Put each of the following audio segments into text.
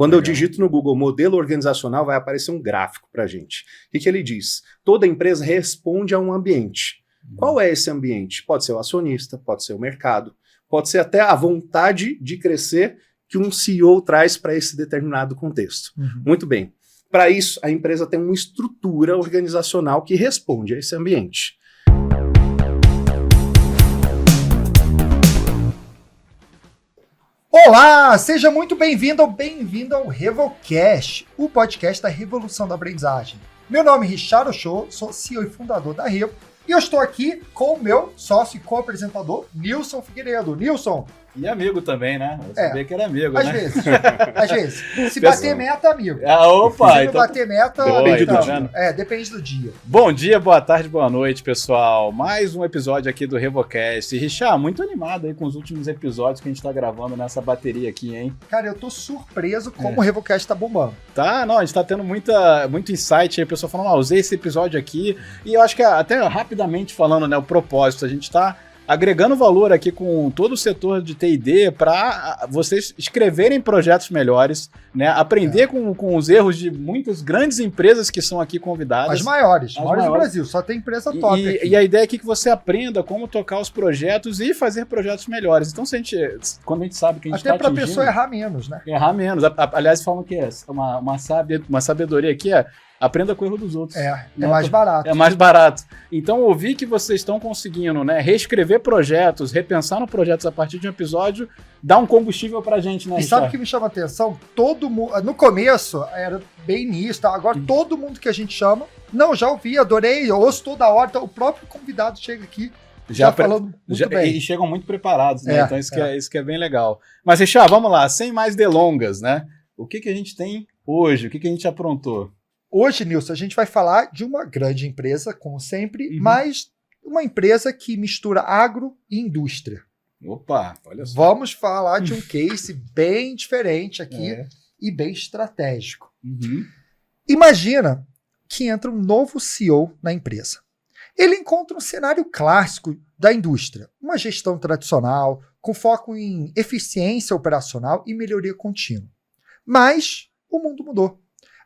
Quando eu digito no Google modelo organizacional, vai aparecer um gráfico para a gente. O que ele diz? Toda empresa responde a um ambiente. Qual é esse ambiente? Pode ser o acionista, pode ser o mercado, pode ser até a vontade de crescer que um CEO traz para esse determinado contexto. Muito bem. Para isso, a empresa tem uma estrutura organizacional que responde a esse ambiente. Olá, seja muito bem-vindo ou bem-vinda ao RevoCast, o podcast da revolução da aprendizagem. Meu nome é Richard Ochoa, sou CEO e fundador da Revo, e eu estou aqui com o meu sócio e co-apresentador, Nilson Figueiredo. Nilson. E amigo também, né? Eu sabia que era amigo, às né? Às vezes. Se bater meta, amigo. Opa! Se não bater meta, depende do dia. Depende do dia. Bom dia, boa tarde, boa noite, pessoal. Mais um episódio aqui do RevoCast. E, Richard, muito animado aí com os últimos episódios que a gente tá gravando nessa bateria aqui, hein? Cara, eu tô surpreso como o RevoCast tá bombando. Tá, não, a gente tá tendo muito insight aí, o pessoal falando, usei esse episódio aqui. E eu acho que até rapidamente falando, né, o propósito, a gente tá agregando valor aqui com todo o setor de T&D para vocês escreverem projetos melhores, né? Aprender com os erros de muitas grandes empresas que são aqui convidadas. As maiores do Brasil, só tem empresa top aqui. E a ideia aqui é que você aprenda como tocar os projetos e fazer projetos melhores. Então, quando a gente sabe que a gente está atingindo... Até para a pessoa errar menos, né? Errar menos. Aliás, falam que é uma sabedoria aqui aprenda com o erro dos outros. É mais barato. É mais barato. Então, ouvir que vocês estão conseguindo, né, reescrever projetos, repensar no projetos a partir de um episódio, dá um combustível pra gente, né, E sabe o que me chama a atenção? Todo mundo, no começo, era bem nisso, tá? Agora todo mundo que a gente chama, já ouvi, adorei, eu ouço toda hora, então o próprio convidado chega aqui já falando muito bem. E chegam muito preparados, né? Então isso que é bem legal. Mas, Richard, vamos lá, sem mais delongas, né? O que a gente tem hoje? O que a gente aprontou? Hoje, Nilson, a gente vai falar de uma grande empresa, como sempre, mas uma empresa que mistura agro e indústria. Opa, olha só. Vamos falar de um case bem diferente aqui e bem estratégico. Imagina que entra um novo CEO na empresa. Ele encontra um cenário clássico da indústria, uma gestão tradicional, com foco em eficiência operacional e melhoria contínua. Mas o mundo mudou.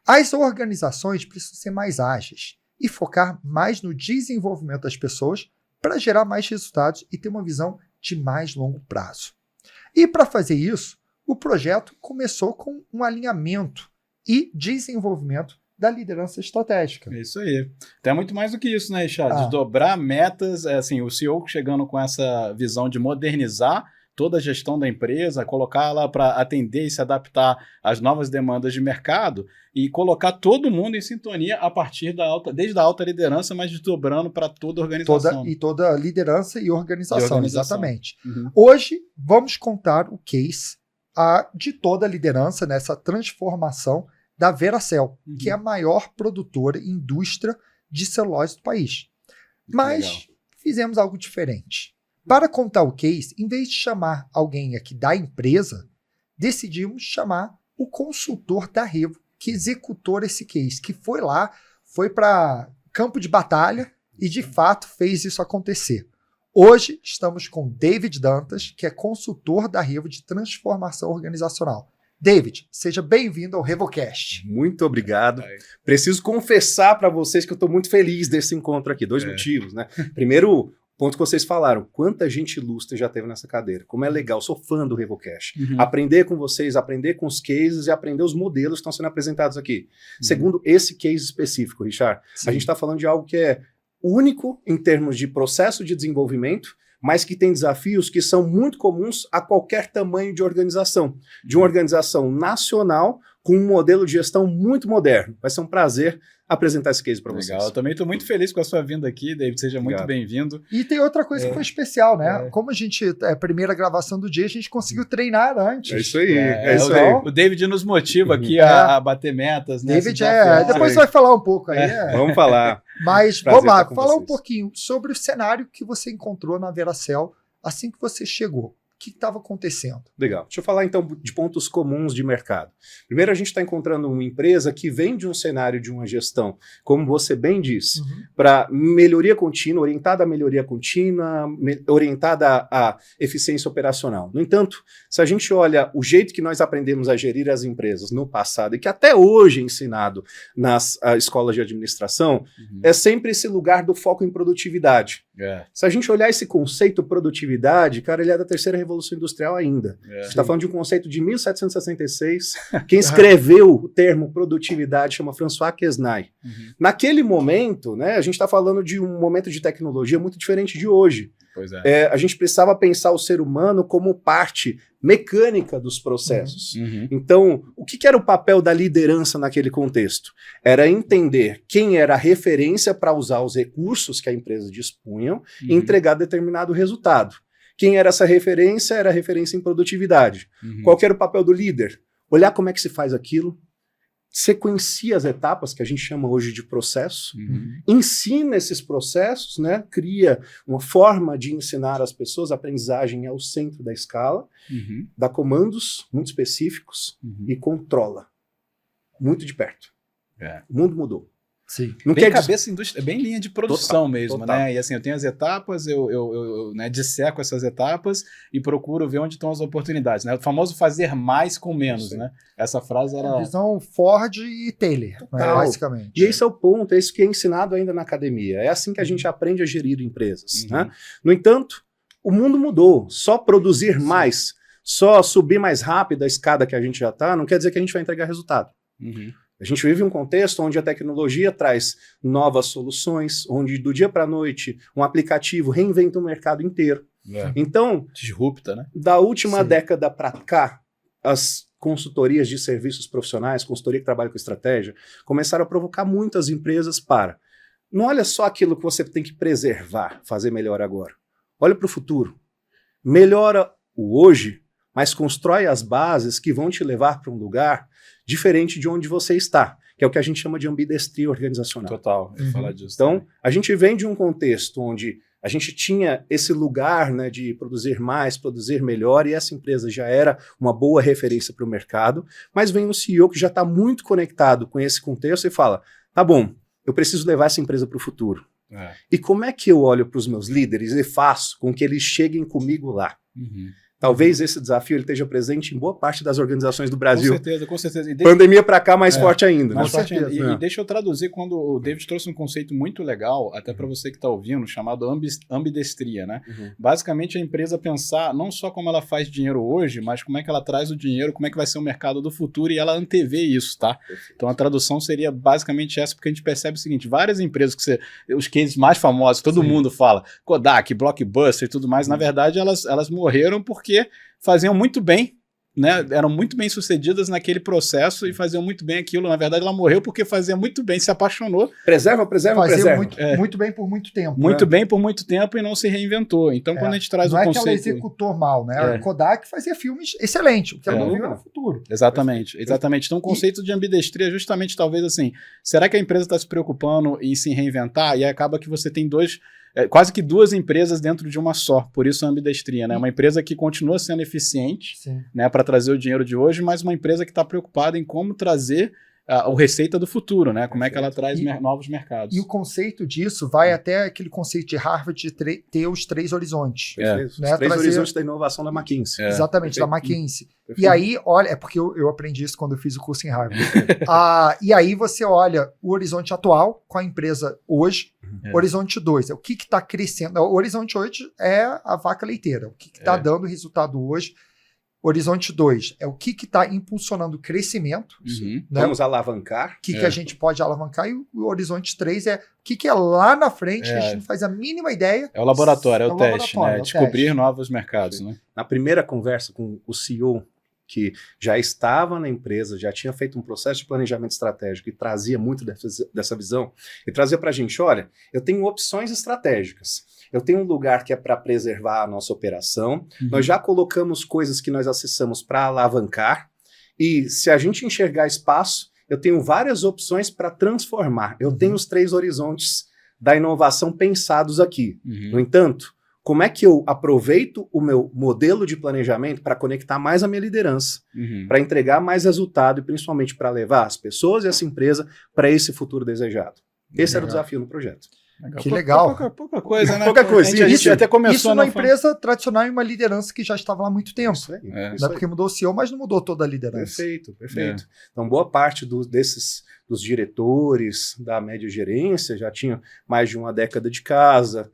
As organizações precisam ser mais ágeis e focar mais no desenvolvimento das pessoas para gerar mais resultados e ter uma visão de mais longo prazo. E para fazer isso, o projeto começou com um alinhamento e desenvolvimento da liderança estratégica. É isso aí. Então é muito mais do que isso, né, Richard? Desdobrar metas, assim, o CEO chegando com essa visão de modernizar toda a gestão da empresa, colocá-la para atender e se adaptar às novas demandas de mercado e colocar todo mundo em sintonia a partir desde a alta liderança, mas desdobrando para toda a organização. Toda a liderança e organização. Exatamente. Hoje, vamos contar o case de toda a liderança nessa transformação da Veracel, que é a maior produtora e indústria de celulose do país. Mas fizemos algo diferente. Para contar o case, em vez de chamar alguém aqui da empresa, decidimos chamar o consultor da Revo, que executou esse case, que foi lá, foi para campo de batalha e, de fato, fez isso acontecer. Hoje, estamos com David Dantas, que é consultor da Revo de transformação organizacional. David, seja bem-vindo ao RevoCast. Muito obrigado. Preciso confessar para vocês que eu estou muito feliz desse encontro aqui. 2 motivos, né? Primeiro, ponto que vocês falaram, quanta gente ilustre já teve nessa cadeira. Como é legal, sou fã do RevoCast. Aprender com vocês, aprender com os cases e aprender os modelos que estão sendo apresentados aqui. Segundo, esse case específico, Richard, a gente está falando de algo que é único em termos de processo de desenvolvimento, mas que tem desafios que são muito comuns a qualquer tamanho de organização. De uma organização nacional com um modelo de gestão muito moderno. Vai ser um prazer apresentar esse case para vocês. Legal, eu também estou muito feliz com a sua vinda aqui, David, seja muito bem-vindo. E tem outra coisa que foi especial, né? Como a gente, a primeira gravação do dia, a gente conseguiu treinar antes. É isso aí, isso aí. O David nos motiva aqui a bater metas, né? David depois você vai falar um pouco aí. Vamos falar. Mas vamos lá, falar um pouquinho sobre o cenário que você encontrou na Veracel assim que você chegou. que estava acontecendo. Legal. Deixa eu falar então de pontos comuns de mercado. Primeiro, a gente está encontrando uma empresa que vem de um cenário de uma gestão, como você bem disse, para melhoria contínua, orientada à melhoria contínua, orientada à eficiência operacional. No entanto, se a gente olha o jeito que nós aprendemos a gerir as empresas no passado e que até hoje é ensinado nas escolas de administração, é sempre esse lugar do foco em produtividade. Se a gente olhar esse conceito produtividade, cara, ele é da terceira revolução industrial ainda. A gente está falando de um conceito de 1766. Quem escreveu o termo produtividade chama François Quesnay. Naquele momento, né, a gente está falando de um momento de tecnologia muito diferente de hoje. Pois é. A gente precisava pensar o ser humano como parte mecânica dos processos. Então, o que era o papel da liderança naquele contexto? Era entender quem era a referência para usar os recursos que a empresa dispunha e entregar determinado resultado. Quem era essa referência? Era a referência em produtividade. Qual que era o papel do líder? Olhar como é que se faz aquilo, sequencia as etapas, que a gente chama hoje de processo, ensina esses processos, né, cria uma forma de ensinar as pessoas, a aprendizagem é o centro da escala, dá comandos muito específicos e controla muito de perto. O mundo mudou. Sim. Não bem cabeça indústria, bem linha de produção total, mesmo, total. né? E assim, eu tenho as etapas, eu né, disseco essas etapas e procuro ver onde estão as oportunidades, né? O famoso fazer mais com menos, né? Essa frase era... Visão Ford e Taylor, né, basicamente. E esse é o ponto, é isso que é ensinado ainda na academia. É assim que a gente aprende a gerir empresas, né? No entanto, o mundo mudou. Só produzir mais, só subir mais rápido a escada que a gente já está, não quer dizer que a gente vai entregar resultado. A gente vive um contexto onde a tecnologia traz novas soluções, onde do dia para a noite um aplicativo reinventa o mercado inteiro. Então, disrupta, né? Da última década para cá, as consultorias de serviços profissionais, consultoria que trabalha com estratégia, começaram a provocar muitas empresas para, não olha só aquilo que você tem que preservar, fazer melhor agora. Olha para o futuro. Melhora o hoje, mas constrói as bases que vão te levar para um lugar diferente de onde você está, que é o que a gente chama de ambidestria organizacional. Total, falar disso. Então, também. a gente vem de um contexto onde a gente tinha esse lugar, né, de produzir mais, produzir melhor, e essa empresa já era uma boa referência para o mercado, mas vem um CEO que já está muito conectado com esse contexto e fala, tá bom, eu preciso levar essa empresa para o futuro. E como é que eu olho para os meus líderes e faço com que eles cheguem comigo lá? Talvez esse desafio ele esteja presente em boa parte das organizações do Brasil. Com certeza, com certeza. E Pandemia para cá mais forte ainda. Mais forte ainda. E deixa eu traduzir quando o David trouxe um conceito muito legal, até para você que está ouvindo, chamado ambidestria, né? Basicamente a empresa pensar não só como ela faz dinheiro hoje, mas como é que ela traz o dinheiro, como é que vai ser o mercado do futuro e ela antevê isso, tá? Então a tradução seria basicamente essa, porque a gente percebe o seguinte, várias empresas, os cases mais famosos, todo mundo fala, Kodak, Blockbuster e tudo mais, na verdade elas morreram porque faziam muito bem, né? Eram muito bem sucedidas naquele processo e faziam muito bem aquilo. Na verdade, ela morreu porque fazia muito bem, se apaixonou. Preserva. Muito bem por muito tempo. Muito bem por muito tempo e não se reinventou. Então, quando a gente traz o conceito... Não é que ela executou mal, né? A Kodak fazia filmes excelentes. O que ela não viu era o futuro. Exatamente. Então, o conceito de ambidestria é justamente, talvez, assim, será que a empresa está se preocupando em se reinventar? E aí acaba que você tem quase que duas empresas dentro de uma só, por isso a ambidestria, né? Uma empresa que continua sendo eficiente, né, para trazer o dinheiro de hoje, mas uma empresa que está preocupada em como trazer a receita do futuro, né? Como é que ela traz novos mercados. E o conceito disso vai até aquele conceito de Harvard de ter os 3 horizontes. Os 3 horizontes da inovação da McKinsey. Exatamente, da McKinsey. E aí, olha, é porque eu aprendi isso quando eu fiz o curso em Harvard. E aí você olha o horizonte atual com a empresa hoje, horizonte 2, é o que está crescendo. O horizonte 8 é a vaca leiteira, o que está dando resultado hoje. Horizonte 2 é o que está impulsionando o crescimento. Né? Vamos alavancar. O que a gente pode alavancar. E o horizonte 3 é o que é lá na frente, que a gente não faz a mínima ideia. É o laboratório, é o teste, né? Descobrir novos mercados. Né? Na primeira conversa com o CEO, que já estava na empresa, já tinha feito um processo de planejamento estratégico e trazia muito dessa visão, e trazia para a gente, olha, eu tenho opções estratégicas. Eu tenho um lugar que é para preservar a nossa operação, nós já colocamos coisas que nós acessamos para alavancar, e se a gente enxergar espaço, eu tenho várias opções para transformar. Eu tenho os 3 horizontes da inovação pensados aqui. No entanto, como é que eu aproveito o meu modelo de planejamento para conectar mais a minha liderança, para entregar mais resultado e principalmente para levar as pessoas e essa empresa para esse futuro desejado. Esse era o desafio no projeto. Que legal. Pouca coisa, né? Pouca coisa. A gente até começou isso numa empresa tradicional e uma liderança que já estava lá há muito tempo. Isso aí, Não é porque mudou o CEO, mas não mudou toda a liderança. Perfeito. Então, boa parte dos diretores da média gerência já tinham mais de uma década de casa.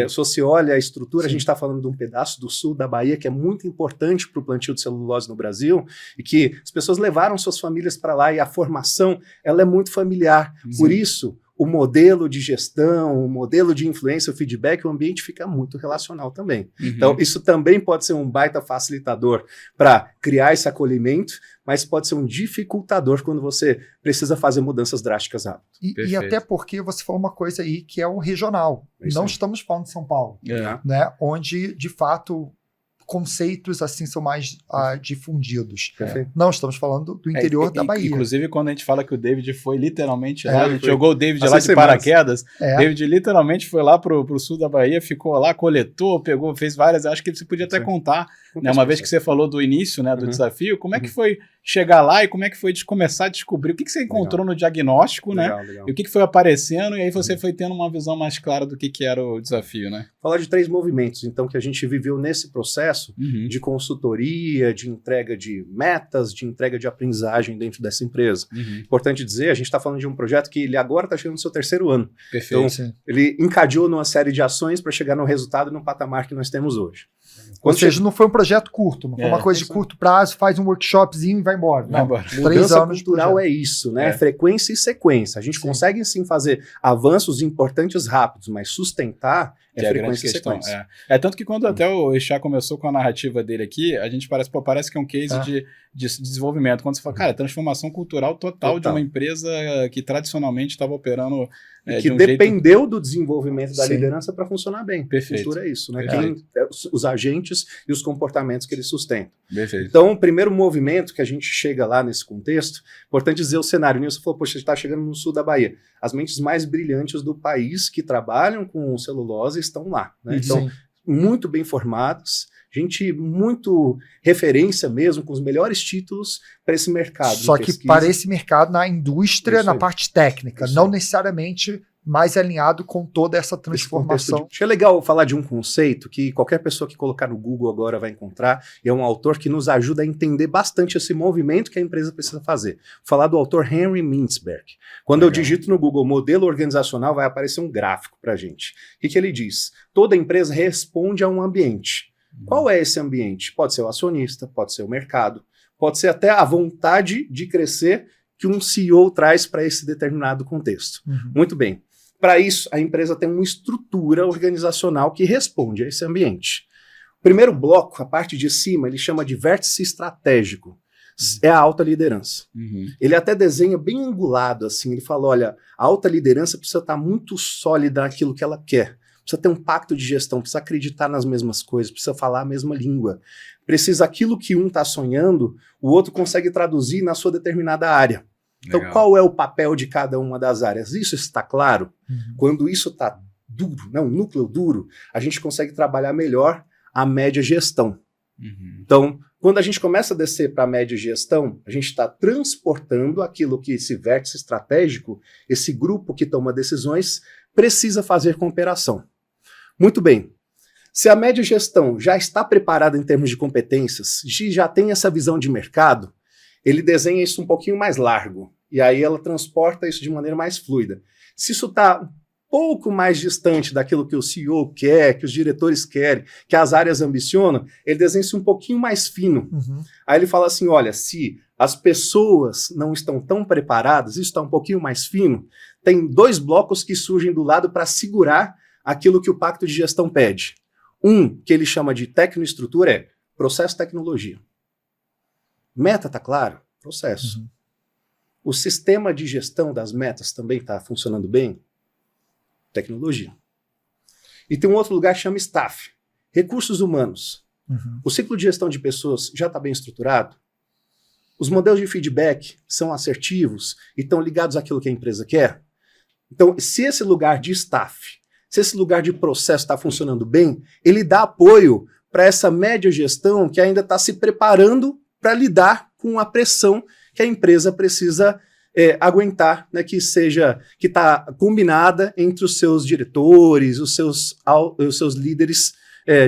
Se você olha a estrutura, a gente está falando de um pedaço do sul da Bahia que é muito importante para o plantio de celulose no Brasil e que as pessoas levaram suas famílias para lá e a formação ela é muito familiar. Por isso, o modelo de gestão, o modelo de influência, o feedback, o ambiente fica muito relacional também. Então, isso também pode ser um baita facilitador para criar esse acolhimento, mas pode ser um dificultador quando você precisa fazer mudanças drásticas rápido. E até porque você falou uma coisa aí que é o regional. Não estamos falando de São Paulo, né? Onde, de fato, conceitos assim são mais difundidos. Não, estamos falando do interior da Bahia. Inclusive, quando a gente fala que o David foi literalmente lá, a gente jogou o David lá de paraquedas, David literalmente foi lá pro sul da Bahia, ficou lá, coletou, pegou, fez várias, acho que você podia até contar, né, uma vez que você falou do início, né, do desafio, como é que foi chegar lá e como é que foi começar a descobrir o que você encontrou no diagnóstico, né, e o que foi aparecendo, e aí você foi tendo uma visão mais clara do que era o desafio, né? Falar de 3 movimentos, então, que a gente viveu nesse processo de consultoria, de entrega de metas, de entrega de aprendizagem dentro dessa empresa. Importante dizer, a gente está falando de um projeto que ele agora está chegando no seu 3º ano. Perfeito. Então, ele encadeou numa série de ações para chegar no resultado e no patamar que nós temos hoje. Ou seja, não foi um projeto curto, não foi uma coisa de curto prazo, faz um workshopzinho e vai embora. Não, 3 mudança anos cultural é isso, né? Frequência e sequência. A gente consegue sim fazer avanços importantes rápidos, mas sustentar frequência e sequência. Tanto que quando até o Ixá começou com a narrativa dele aqui, a gente parece que é um case de desenvolvimento. Quando você fala, cara, transformação cultural total de uma empresa que tradicionalmente estava operando que dependeu do desenvolvimento da liderança para funcionar bem. Perfeito. Cultura é isso, né? Os agentes e os comportamentos que eles sustentam. Perfeito. Então, o primeiro movimento que a gente chega lá nesse contexto, importante dizer o cenário. O Nilson falou, poxa, a gente está chegando no sul da Bahia. As mentes mais brilhantes do país que trabalham com celulose estão lá, né? Então, muito bem formados, gente muito referência mesmo, com os melhores títulos para esse mercado. Só que para esse mercado, na indústria, na parte técnica, não necessariamente mais alinhado com toda essa transformação. Acho que é legal falar de um conceito que qualquer pessoa que colocar no Google agora vai encontrar, e é um autor que nos ajuda a entender bastante esse movimento que a empresa precisa fazer. Vou falar do autor Henry Mintzberg. Quando eu digito no Google modelo organizacional, vai aparecer um gráfico para a gente. O que ele diz? Toda empresa responde a um ambiente. Qual é esse ambiente? Pode ser o acionista, pode ser o mercado, pode ser até a vontade de crescer que um CEO traz para esse determinado contexto. Muito bem. Para isso, a empresa tem uma estrutura organizacional que responde a esse ambiente. O primeiro bloco, a parte de cima, ele chama de vértice estratégico. É a alta liderança. Ele até desenha bem angulado, assim, ele fala, olha, a alta liderança precisa estar muito sólida naquilo que ela quer. Precisa ter um pacto de gestão, precisa acreditar nas mesmas coisas, precisa falar a mesma língua. Precisa aquilo que um está sonhando, o outro consegue traduzir na sua determinada área. Então, qual é o papel de cada uma das áreas? Isso está claro? Quando isso está duro, um núcleo duro, a gente consegue trabalhar melhor a média gestão. Então, quando a gente começa a descer para a média gestão, a gente está transportando aquilo que esse vértice estratégico, esse grupo que toma decisões, precisa fazer com operação. Muito bem. Se a média gestão já está preparada em termos de competências, já tem essa visão de mercado, ele desenha isso um pouquinho mais largo, e aí ela transporta isso de maneira mais fluida. Se isso está um pouco mais distante daquilo que o CEO quer, que os diretores querem, que as áreas ambicionam, ele desenha isso um pouquinho mais fino. Aí ele fala assim, olha, se as pessoas não estão tão preparadas, isso está um pouquinho mais fino, tem 2 blocos que surgem do lado para segurar aquilo que o pacto de gestão pede. Um, que ele chama de tecnoestrutura, é processo tecnologia. Meta está claro? Processo. O sistema de gestão das metas também está funcionando bem? Tecnologia. E tem um outro lugar que chama staff, recursos humanos. O ciclo de gestão de pessoas já está bem estruturado? Os modelos de feedback são assertivos e estão ligados àquilo que a empresa quer? Então, se esse lugar de staff, se esse lugar de processo está funcionando bem, ele dá apoio para essa média gestão que ainda está se preparando para lidar com a pressão que a empresa precisa aguentar, né, que está combinada entre os seus diretores, os seus líderes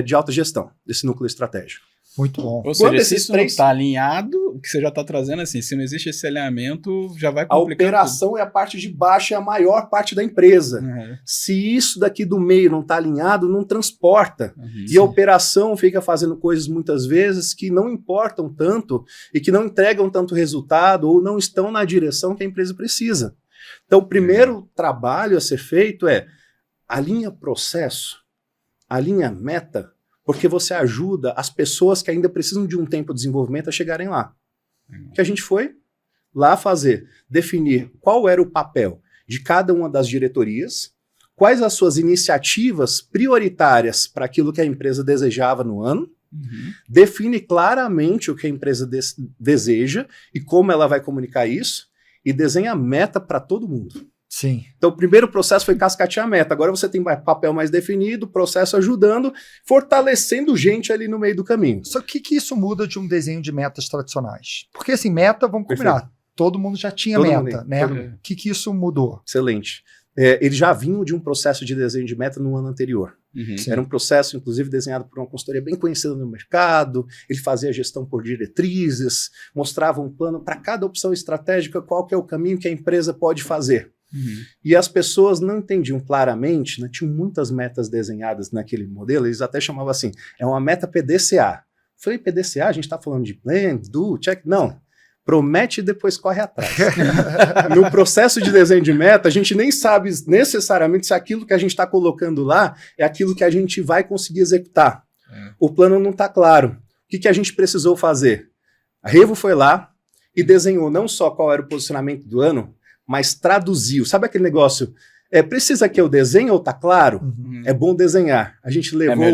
de alta gestão desse núcleo estratégico. Muito bom. Ou seja, se isso não está alinhado, o que você já está trazendo assim, se não existe esse alinhamento, já vai complicar. A operação tudo. É a parte de baixo, é a maior parte da empresa. Se isso daqui do meio não está alinhado, não transporta. E a operação fica fazendo coisas muitas vezes que não importam tanto e que não entregam tanto resultado ou não estão na direção que a empresa precisa. Então, o primeiro trabalho a ser feito é alinha processo, alinha meta, porque você ajuda as pessoas que ainda precisam de um tempo de desenvolvimento a chegarem lá. O que a gente foi lá fazer? Definir qual era o papel de cada uma das diretorias, quais as suas iniciativas prioritárias para aquilo que a empresa desejava no ano, define claramente o que a empresa deseja e como ela vai comunicar isso, e desenha a meta para todo mundo. Sim. Então, o primeiro processo foi cascatear a meta. Agora você tem papel mais definido, processo ajudando, fortalecendo gente ali no meio do caminho. Só que isso muda de um desenho de metas tradicionais? Porque, assim, meta, vamos combinar, perfeito. Todo mundo já tinha meta, né? O que isso mudou? Excelente. Eles já vinham de um processo de desenho de meta no ano anterior. Era um processo, inclusive, desenhado por uma consultoria bem conhecida no mercado. Ele fazia gestão por diretrizes, mostrava um plano para cada opção estratégica, qual que é o caminho que a empresa pode fazer. E as pessoas não entendiam claramente, né? Tinham muitas metas desenhadas naquele modelo, eles até chamavam assim, é uma meta PDCA. Eu falei, PDCA? A gente está falando de plan, do, check? Não. Promete e depois corre atrás. No processo de desenho de meta, a gente nem sabe necessariamente se aquilo que a gente está colocando lá é aquilo que a gente vai conseguir executar. O plano não está claro. O que a gente precisou fazer? A Revo foi lá e desenhou não só qual era o posicionamento do ano, mas traduziu. Sabe aquele negócio? Precisa que eu desenhe ou tá claro? É bom desenhar. A gente levou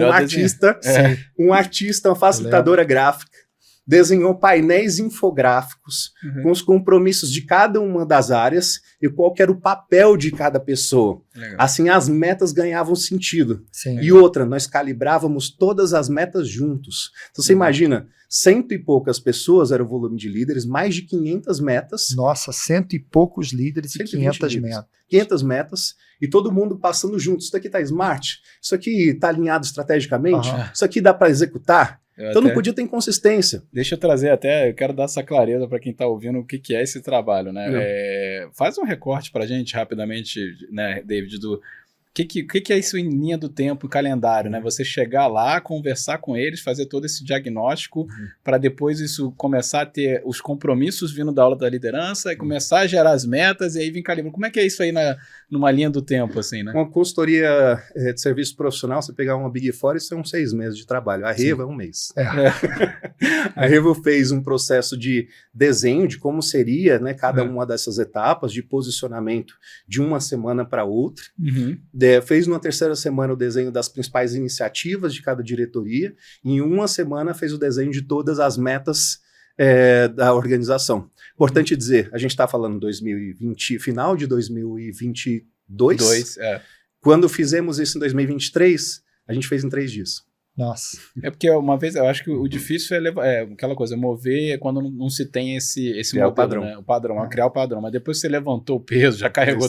um artista, uma facilitadora gráfica, desenhou painéis infográficos com os compromissos de cada uma das áreas e qual que era o papel de cada pessoa. Legal. Assim, as metas ganhavam sentido. Sim. E outra, nós calibrávamos todas as metas juntos. Então, você imagina, 100 e poucas pessoas era o volume de líderes, mais de 500 metas. Nossa, 100 e poucos líderes e 500 metas. 500 metas e todo mundo passando junto. Isso daqui tá smart, isso aqui tá alinhado estrategicamente, isso aqui dá para executar. Então não podia ter inconsistência. Deixa eu trazer eu quero dar essa clareza para quem está ouvindo o que é esse trabalho, né? Faz um recorte para a gente rapidamente, né, David, do que é isso em linha do tempo, calendário, né? Você chegar lá, conversar com eles, fazer todo esse diagnóstico para depois isso começar a ter os compromissos vindo da aula da liderança e começar a gerar as metas e aí vir calibrando. Como é que é isso aí numa linha do tempo, assim, né? Uma consultoria de serviço profissional, você pegar uma Big Four, isso são 6 meses de trabalho. A Revo é 1 mês. A Revo fez um processo de desenho de como seria, né, cada uma dessas etapas de posicionamento de uma semana para outra. Fez numa 3ª semana o desenho das principais iniciativas de cada diretoria, e em uma semana fez o desenho de todas as metas da organização. Importante dizer, a gente está falando 2020, final de 2022. Quando fizemos isso em 2023, a gente fez em 3 dias. Nossa. É porque uma vez, eu acho que o difícil é aquela coisa, mover quando não se tem esse modelo, padrão. Né? O padrão, criar o padrão. Mas depois você levantou o peso, já carregou.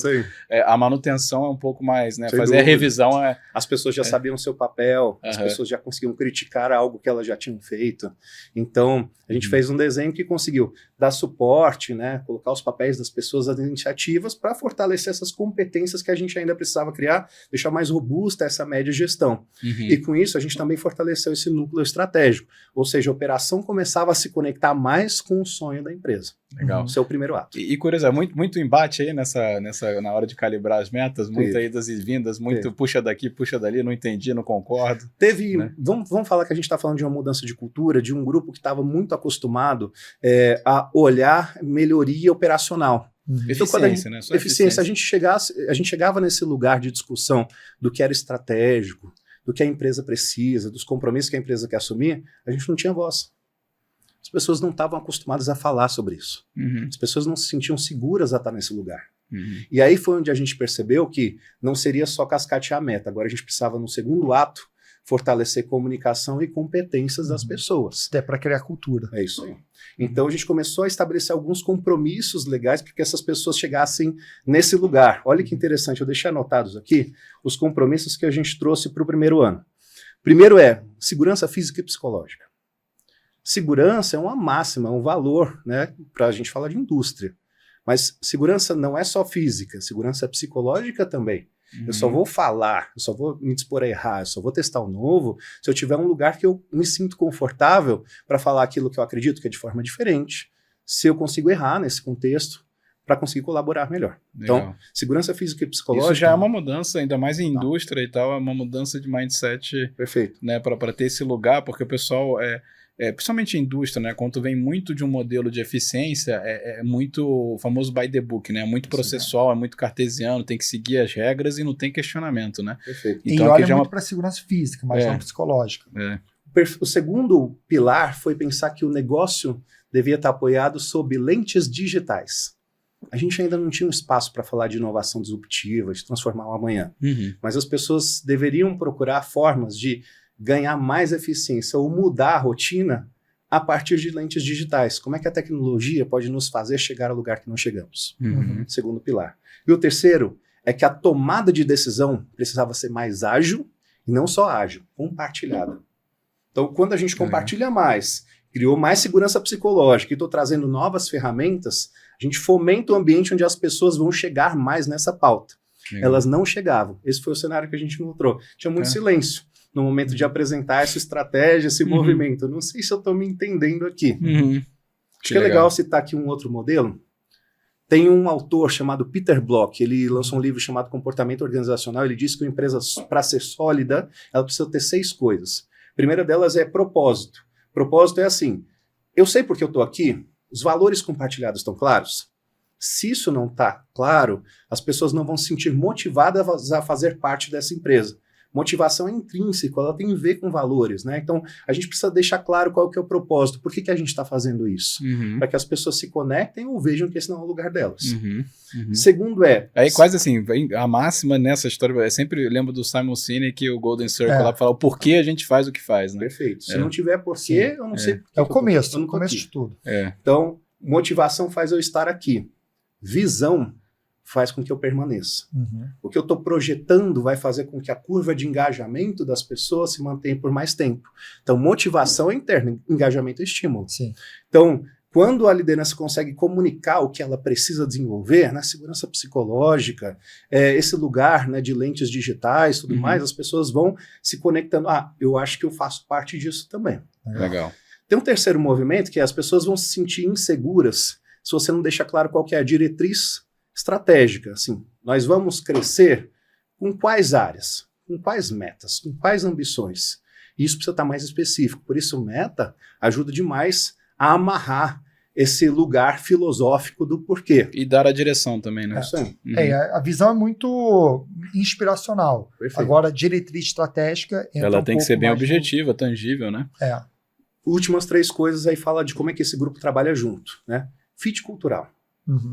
A manutenção é um pouco mais, né? Fazer a revisão As pessoas já sabiam o seu papel, as pessoas já conseguiam criticar algo que elas já tinham feito. Então, a gente fez um desenho que conseguiu dar suporte, né? Colocar os papéis das pessoas, as iniciativas, para fortalecer essas competências que a gente ainda precisava criar, deixar mais robusta essa média gestão. E com isso, a gente também fortaleceu esse núcleo estratégico, ou seja, a operação começava a se conectar mais com o sonho da empresa. Legal. Esse é o primeiro ato. E curioso, muito embate aí na hora de calibrar as metas, muitas idas e vindas, puxa daqui, puxa dali, não entendi, não concordo. Teve, né? Vamos falar que a gente está falando de uma mudança de cultura, de um grupo que estava muito acostumado a olhar melhoria operacional. Eficiência, então, eficiência. A gente chegava nesse lugar de discussão do que era estratégico, do que a empresa precisa, dos compromissos que a empresa quer assumir, a gente não tinha voz. As pessoas não estavam acostumadas a falar sobre isso. As pessoas não se sentiam seguras a estar nesse lugar. E aí foi onde a gente percebeu que não seria só cascatear a meta, agora a gente precisava, no segundo ato, fortalecer comunicação e competências das pessoas. Até para criar cultura. É isso aí. Então a gente começou a estabelecer alguns compromissos legais para que essas pessoas chegassem nesse lugar. Olha que interessante, eu deixei anotados aqui os compromissos que a gente trouxe para o primeiro ano. Primeiro é segurança física e psicológica. Segurança é uma máxima, é um valor, né, para a gente falar de indústria. Mas segurança não é só física, segurança é psicológica também. Eu só vou falar, eu só vou me dispor a errar, eu só vou testar o novo se eu tiver um lugar que eu me sinto confortável para falar aquilo que eu acredito que é de forma diferente, se eu consigo errar nesse contexto para conseguir colaborar melhor. Legal. Então, segurança física e psicológica... Isso já é uma mudança, ainda mais em indústria e tal, é uma mudança de mindset. Perfeito. Né, para ter esse lugar, porque o pessoal, principalmente a indústria, né, quando vem muito de um modelo de eficiência, é muito o famoso by the book, né, é muito processual, é muito cartesiano, tem que seguir as regras e não tem questionamento, né? Perfeito. Então, e olha muito para a segurança física, mas não psicológica. O segundo pilar foi pensar que o negócio devia estar apoiado sob lentes digitais. A gente ainda não tinha um espaço para falar de inovação disruptiva, de transformar o amanhã, mas as pessoas deveriam procurar formas de ganhar mais eficiência ou mudar a rotina a partir de lentes digitais. Como é que a tecnologia pode nos fazer chegar ao lugar que não chegamos? Segundo pilar. E o terceiro é que a tomada de decisão precisava ser mais ágil, e não só ágil, compartilhada. Então, quando a gente compartilha mais, criou mais segurança psicológica e estou trazendo novas ferramentas, a gente fomenta o ambiente onde as pessoas vão chegar mais nessa pauta. Elas não chegavam. Esse foi o cenário que a gente encontrou. Tinha muito silêncio no momento de apresentar essa estratégia, esse movimento. Eu não sei se eu estou me entendendo aqui. Acho que é legal citar aqui um outro modelo. Tem um autor chamado Peter Block, ele lançou um livro chamado Comportamento Organizacional, ele diz que uma empresa, para ser sólida, ela precisa ter 6 coisas. A primeira delas é propósito. Propósito é assim, eu sei porque eu estou aqui, os valores compartilhados estão claros? Se isso não está claro, as pessoas não vão se sentir motivadas a fazer parte dessa empresa. Motivação é intrínseca, ela tem a ver com valores, né? Então, a gente precisa deixar claro qual que é o propósito, por que a gente está fazendo isso? Para que as pessoas se conectem ou vejam que esse não é o lugar delas. Segundo Aí quase assim, a máxima nessa história, eu sempre lembro do Simon Sinek e o Golden Circle lá, para falar o porquê a gente faz o que faz, né? Perfeito. Se não tiver porquê, eu não sei porquê. É o começo, no começo de tudo. Então, motivação faz eu estar aqui. Visão faz com que eu permaneça. O que eu estou projetando vai fazer com que a curva de engajamento das pessoas se mantenha por mais tempo. Então, motivação é interna, engajamento é estímulo. Sim. Então, quando a liderança consegue comunicar o que ela precisa desenvolver, né, segurança psicológica, esse lugar, né, de lentes digitais, tudo mais, as pessoas vão se conectando. Eu acho que eu faço parte disso também. Legal. Tem um terceiro movimento que as pessoas vão se sentir inseguras se você não deixa claro qual que é a diretriz estratégica. Assim, nós vamos crescer com quais áreas, com quais metas, com quais ambições. Isso precisa estar mais específico. Por isso, meta ajuda demais a amarrar esse lugar filosófico do porquê. E dar a direção também, né? Isso aí. A visão é muito inspiracional. Perfeito. Agora, a diretriz estratégica ela tem que ser bem objetiva, tangível, né? Últimas 3 coisas aí fala de como é que esse grupo trabalha junto, né? Fit cultural.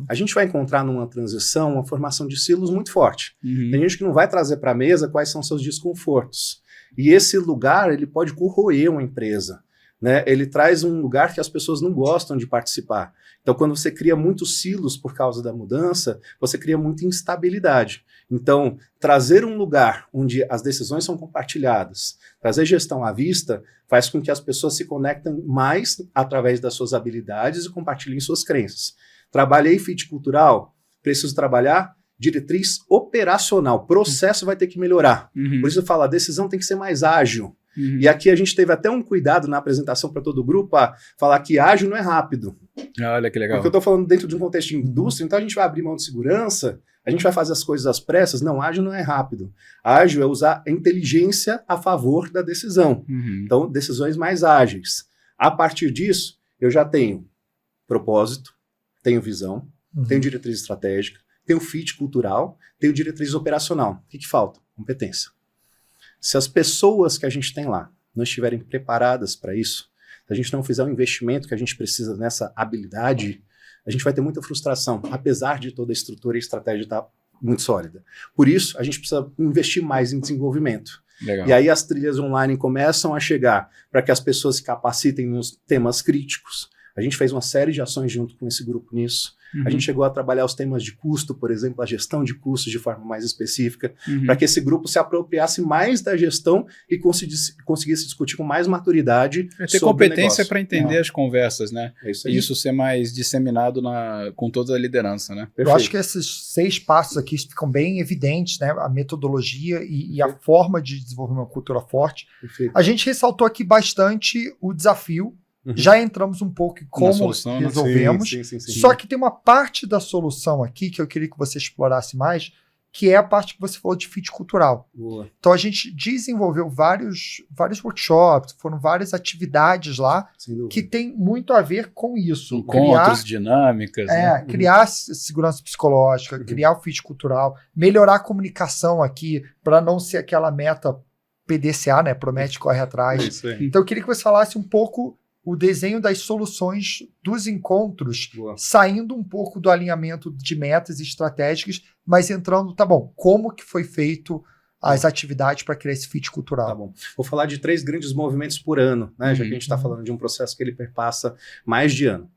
A gente vai encontrar numa transição uma formação de silos muito forte. Tem gente que não vai trazer para a mesa quais são seus desconfortos. E esse lugar, ele pode corroer uma empresa, né? Ele traz um lugar que as pessoas não gostam de participar. Então, quando você cria muitos silos por causa da mudança, você cria muita instabilidade. Então, trazer um lugar onde as decisões são compartilhadas, trazer gestão à vista, faz com que as pessoas se conectem mais através das suas habilidades e compartilhem suas crenças. Trabalhei fit cultural, preciso trabalhar diretriz operacional, processo vai ter que melhorar. Por isso eu falo, a decisão tem que ser mais ágil. E aqui a gente teve até um cuidado na apresentação para todo o grupo a falar que ágil não é rápido. Olha que legal. Porque eu estou falando dentro de um contexto de indústria, então a gente vai abrir mão de segurança, a gente vai fazer as coisas às pressas. Não, ágil não é rápido. Ágil é usar a inteligência a favor da decisão. Então, decisões mais ágeis. A partir disso, eu já tenho propósito, tenho visão, tenho diretriz estratégica, tenho fit cultural, tenho diretriz operacional. O que falta? Competência. Se as pessoas que a gente tem lá não estiverem preparadas para isso, se a gente não fizer o investimento que a gente precisa nessa habilidade, a gente vai ter muita frustração, apesar de toda a estrutura e estratégia estar muito sólida. Por isso, a gente precisa investir mais em desenvolvimento. Legal. E aí as trilhas online começam a chegar para que as pessoas se capacitem nos temas críticos. A gente fez uma série de ações junto com esse grupo nisso. A gente chegou a trabalhar os temas de custo, por exemplo, a gestão de custos de forma mais específica, para que esse grupo se apropriasse mais da gestão e conseguisse discutir com mais maturidade ter competência para entender as conversas, né? É isso aí. E isso ser mais disseminado com toda a liderança, né? Eu acho que esses 6 passos aqui ficam bem evidentes, né? A metodologia e a forma de desenvolver uma cultura forte. Perfeito. A gente ressaltou aqui bastante o desafio. Já entramos um pouco em como solução, resolvemos. Sim. Só que tem uma parte da solução aqui que eu queria que você explorasse mais, que é a parte que você falou de fit cultural. Boa. Então a gente desenvolveu vários workshops, foram várias atividades lá que tem muito a ver com isso. Encontros, dinâmicas. né? Criar segurança psicológica, criar o fit cultural, melhorar a comunicação aqui para não ser aquela meta PDCA, né? Promete, corre atrás. Isso aí. Então eu queria que você falasse um pouco o desenho das soluções dos encontros, Boa. saindo um pouco do alinhamento de metas estratégicas, mas entrando, tá bom, como que foi feito as atividades para criar esse fit cultural? Tá bom. Vou falar de 3 grandes movimentos por ano, né? Já que a gente está falando de um processo que ele perpassa mais de ano.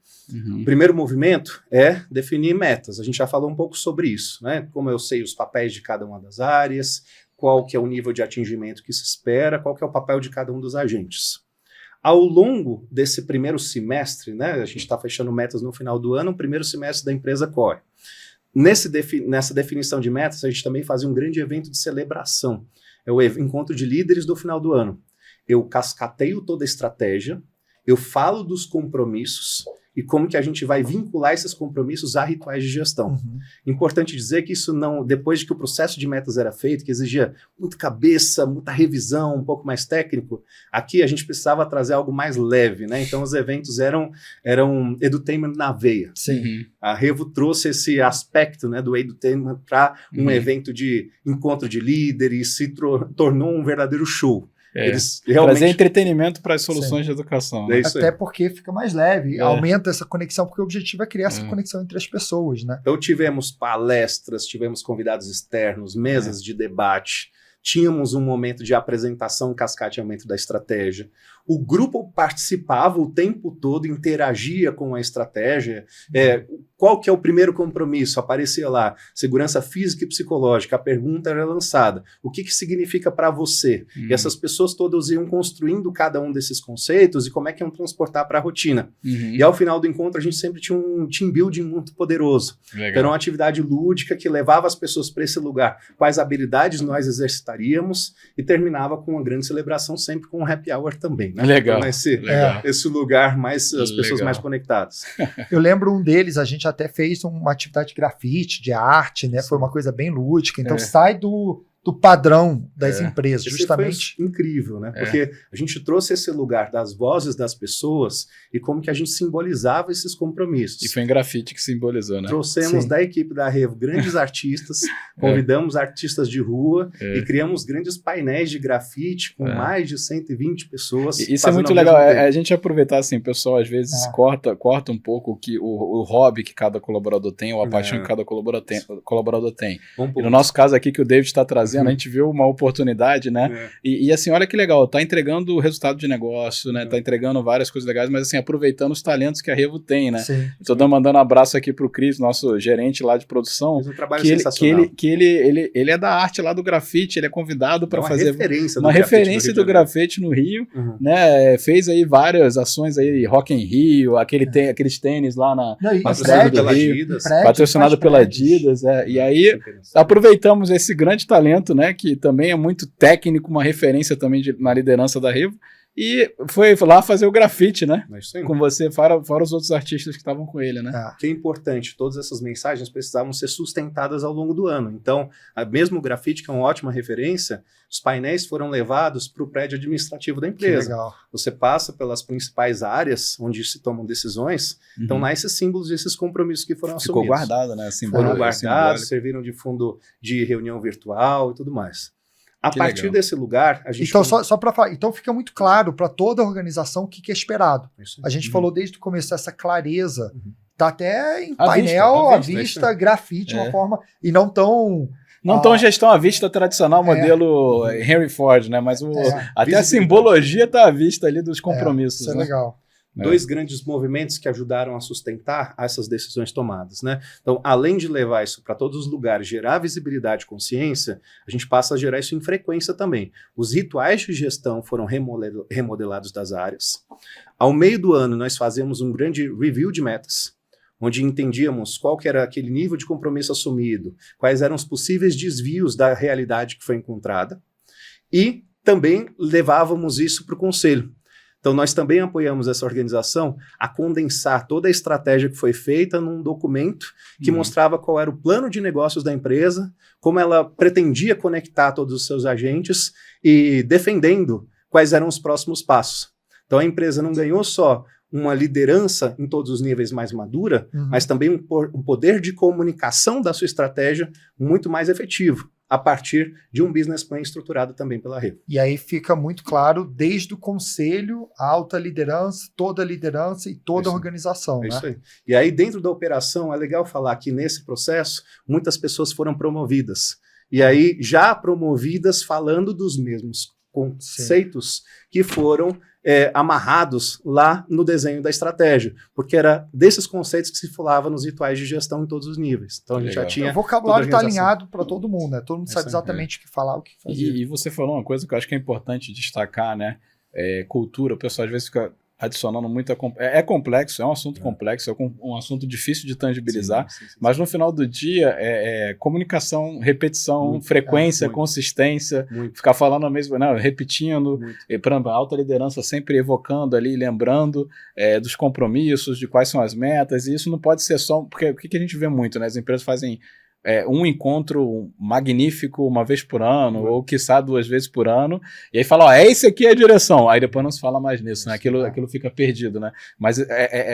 O primeiro movimento é definir metas. A gente já falou um pouco sobre isso, né? Como eu sei os papéis de cada uma das áreas, qual que é o nível de atingimento que se espera, qual que é o papel de cada um dos agentes. Ao longo desse primeiro semestre, né, a gente está fechando metas no final do ano, o primeiro semestre da empresa corre. Nessa definição de metas, a gente também fazia um grande evento de celebração. É o encontro de líderes do final do ano. Eu cascateio toda a estratégia, eu falo dos compromissos e como que a gente vai vincular esses compromissos a rituais de gestão. Importante dizer que isso não, depois de que o processo de metas era feito, que exigia muita cabeça, muita revisão, um pouco mais técnico, aqui a gente precisava trazer algo mais leve, né? Então os eventos eram edutainment na veia. Sim. A Revo trouxe esse aspecto, né, do edutainment para um evento de encontro de líderes, se tornou um verdadeiro show. Eles realmente... Trazer entretenimento para as soluções de educação. É Né? isso Até aí. porque fica mais leve, aumenta essa conexão, porque o objetivo é criar essa conexão entre as pessoas, né? Então tivemos palestras, tivemos convidados externos, mesas de debate, tínhamos um momento de apresentação, cascateamento da estratégia. O grupo participava o tempo todo, interagia com a estratégia. Qual que é o primeiro compromisso? Aparecia lá, segurança física e psicológica. A pergunta era lançada. O que significa para você? E essas pessoas todas iam construindo cada um desses conceitos e como é que iam transportar para a rotina. E ao final do encontro, a gente sempre tinha um team building muito poderoso. Era uma atividade lúdica que levava as pessoas para esse lugar. Quais habilidades nós exercitaríamos e terminava com uma grande celebração, sempre com um happy hour também. Né? Legal. Então, esse lugar, mais as pessoas mais conectadas. Eu lembro um deles, a gente até fez uma atividade de grafite, de arte, né? Foi uma coisa bem lúdica. Então sai do padrão das empresas, Esse justamente. foi incrível, né? Porque a gente trouxe esse lugar das vozes das pessoas e como que a gente simbolizava esses compromissos. E foi em grafite que simbolizou, né? Trouxemos da equipe da Revo grandes artistas, convidamos artistas de rua e criamos grandes painéis de grafite com mais de 120 pessoas. Isso é muito legal, a gente aproveitar assim, o pessoal às vezes corta um pouco o hobby que cada colaborador tem, ou a paixão que cada colaborador tem. E no nosso caso aqui que o David está trazendo, a gente viu uma oportunidade, né? E assim, olha que legal, tá entregando o resultado de negócio, né? Tá entregando várias coisas legais, mas assim, aproveitando os talentos que a Revo tem, né? Sim. Tô mandando um abraço aqui pro Cris, nosso gerente lá de produção, um trabalho sensacional. Ele é da arte lá do grafite, ele é convidado para fazer uma referência do grafite no Rio, né? Fez aí várias ações aí, Rock in Rio, aqueles tênis lá patrocinado pela Adidas, patrocinado pela Adidas, e aí aproveitamos esse grande talento, né, que também é muito técnico, uma referência também na liderança da Revo, e foi lá fazer o grafite, né, com você, fora os outros artistas que estavam com ele, né. Que é importante, todas essas mensagens precisavam ser sustentadas ao longo do ano, então, mesmo o grafite, que é uma ótima referência, os painéis foram levados para o prédio administrativo da empresa. Que legal. Você passa pelas principais áreas onde se tomam decisões, então lá esses símbolos e esses compromissos que foram assumidos. Ficou guardado, né? Foram guardados, serviram de fundo de reunião virtual e tudo mais. A partir desse lugar, a gente... Então, só para falar, então fica muito claro para toda a organização o que é esperado. A gente falou desde o começo essa clareza Tá até em painel, à vista, grafite, uma forma, e não tão... Não tão gestão à vista tradicional, modelo Henry Ford, né? Mas até a simbologia está à vista ali dos compromissos. Isso é legal. Dois grandes movimentos que ajudaram a sustentar essas decisões tomadas, né? Então, além de levar isso para todos os lugares, gerar visibilidade e consciência, a gente passa a gerar isso em frequência também. Os rituais de gestão foram remodelados das áreas. Ao meio do ano, nós fazemos um grande review de metas, onde entendíamos qual que era aquele nível de compromisso assumido, quais eram os possíveis desvios da realidade que foi encontrada, e também levávamos isso para o conselho. Então, nós também apoiamos essa organização a condensar toda a estratégia que foi feita num documento que mostrava qual era o plano de negócios da empresa, como ela pretendia conectar todos os seus agentes e defendendo quais eram os próximos passos. Então, a empresa não ganhou só uma liderança em todos os níveis mais madura, mas também um poder de comunicação da sua estratégia muito mais efetivo, a partir de um business plan estruturado também pela Revo. E aí fica muito claro, desde o conselho, a alta liderança, toda a liderança e toda a organização. É né? isso aí. E aí, dentro da operação, é legal falar que nesse processo, muitas pessoas foram promovidas. E aí, já promovidas falando dos mesmos conceitos que foram amarrados lá no desenho da estratégia, porque era desses conceitos que se falava nos rituais de gestão em todos os níveis. Então a gente já tinha... O vocabulário está alinhado para todo mundo, né? Todo mundo sabe exatamente o que falar, o que fazer. E você falou uma coisa que eu acho que é importante destacar, né? Cultura, o pessoal às vezes fica adicionando muita... É complexo, é um assunto complexo, é um assunto difícil de tangibilizar, sim. Mas no final do dia comunicação, repetição, frequência, consistência, ficar falando a mesma, não, repetindo, por exemplo, a alta liderança sempre evocando ali, lembrando dos compromissos, de quais são as metas, e isso não pode ser só... Porque o que a gente vê muito, né? As empresas fazem um encontro magnífico uma vez por ano, ou quiçá 2 vezes por ano, e aí fala, esse aqui é a direção, aí depois não se fala mais nisso, né? Aquilo fica perdido, né? Mas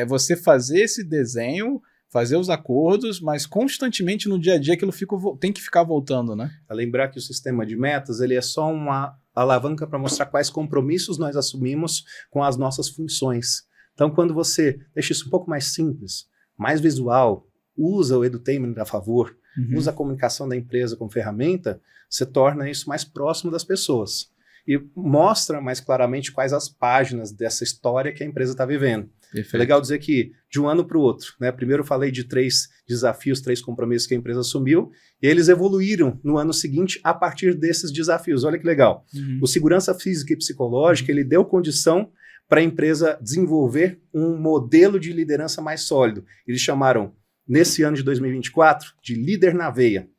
você fazer esse desenho, fazer os acordos, mas constantemente no dia a dia aquilo tem que ficar voltando, né? A lembrar que o sistema de metas, ele é só uma alavanca para mostrar quais compromissos nós assumimos com as nossas funções. Então, quando você deixa isso um pouco mais simples, mais visual, usa o edutainment a favor, usa a comunicação da empresa como ferramenta, você torna isso mais próximo das pessoas e mostra mais claramente quais as páginas dessa história que a empresa está vivendo. Perfeito. É legal dizer que de um ano para o outro, né? Primeiro eu falei de 3 desafios, 3 compromissos que a empresa assumiu, e eles evoluíram no ano seguinte a partir desses desafios. Olha que legal. O segurança física e psicológica, ele deu condição para a empresa desenvolver um modelo de liderança mais sólido. Eles chamaram, nesse ano de 2024, de líder na veia.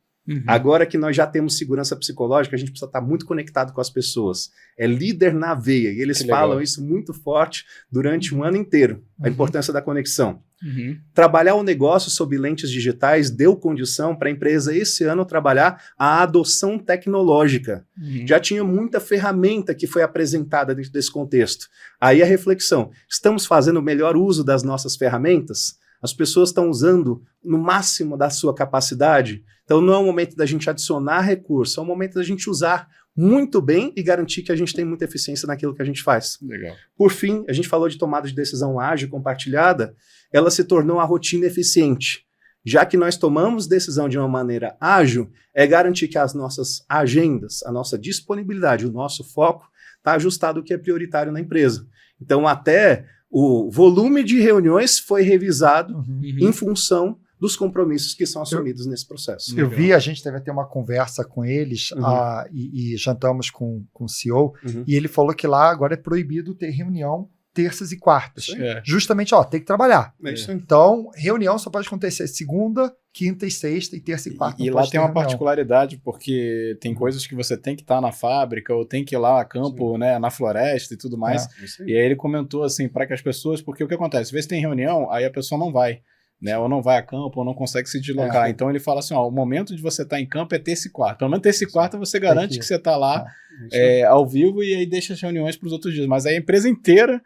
Agora que nós já temos segurança psicológica, a gente precisa estar muito conectado com as pessoas. É líder na veia. E eles falam isso muito forte durante um ano inteiro, a importância da conexão. Trabalhar o negócio sob lentes digitais deu condição para a empresa esse ano trabalhar a adoção tecnológica. Já tinha muita ferramenta que foi apresentada dentro desse contexto. Aí a reflexão, estamos fazendo o melhor uso das nossas ferramentas? As pessoas estão usando no máximo da sua capacidade? Então não é o momento da gente adicionar recurso, é o momento da gente usar muito bem e garantir que a gente tem muita eficiência naquilo que a gente faz. Legal. Por fim, a gente falou de tomada de decisão ágil compartilhada, ela se tornou a rotina eficiente. Já que nós tomamos decisão de uma maneira ágil, é garantir que as nossas agendas, a nossa disponibilidade, o nosso foco está ajustado ao que é prioritário na empresa. Então até o volume de reuniões foi revisado em função dos compromissos que são assumidos nesse processo. Eu vi, a gente teve até uma conversa com eles e jantamos com o CEO, e ele falou que lá agora é proibido ter reunião terças e quartas. Justamente, tem que trabalhar. Então, reunião só pode acontecer segunda, quinta e sexta, e terça e quarta. E lá tem uma particularidade, porque tem coisas que você tem que estar na fábrica, ou tem que ir lá a campo, né, na floresta e tudo mais. E aí ele comentou assim, para que as pessoas, porque o que acontece? Às vezes tem reunião, aí a pessoa não vai. Né, ou não vai a campo, ou não consegue se deslocar. Então ele fala assim, o momento de você estar em campo é terça e quarta. Pelo menos terça e quarta você garante que você está lá ao vivo e aí deixa as reuniões para os outros dias. Mas aí a empresa inteira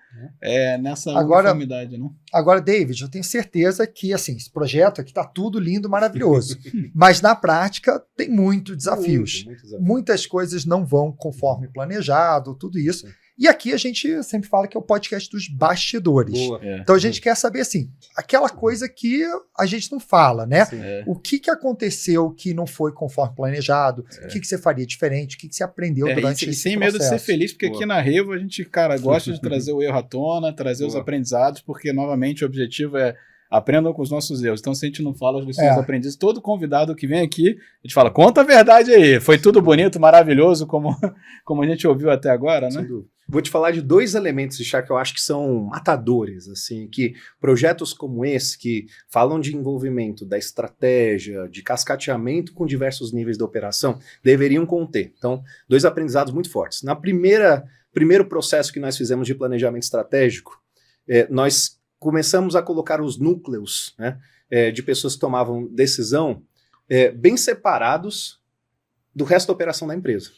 nessa uniformidade. Né? Agora, David, eu tenho certeza que assim, esse projeto aqui está tudo lindo, maravilhoso. Mas na prática tem muitos desafios. Muitas coisas não vão conforme planejado, tudo isso. E aqui a gente sempre fala que é o podcast dos bastidores. Então a gente quer saber, assim, aquela coisa que a gente não fala, né? O que aconteceu que não foi conforme planejado, o que você faria diferente, o que você aprendeu durante esse processo. E sem medo de ser feliz, porque aqui na Revo a gente, cara, gosta de trazer o erro à tona, trazer os aprendizados, porque, novamente, o objetivo é aprendam com os nossos erros. Então, se a gente não fala as lições aprendidas, todo convidado que vem aqui, a gente fala, conta a verdade aí. Foi tudo bonito, maravilhoso, como a gente ouviu até agora, né? Vou te falar de 2 elementos, que eu acho que são matadores, assim, que projetos como esse, que falam de envolvimento da estratégia, de cascateamento com diversos níveis da operação, deveriam conter. Então, 2 aprendizados muito fortes. Na primeiro processo que nós fizemos de planejamento estratégico, nós começamos a colocar os núcleos, né, de pessoas que tomavam decisão bem separados do resto da operação da empresa.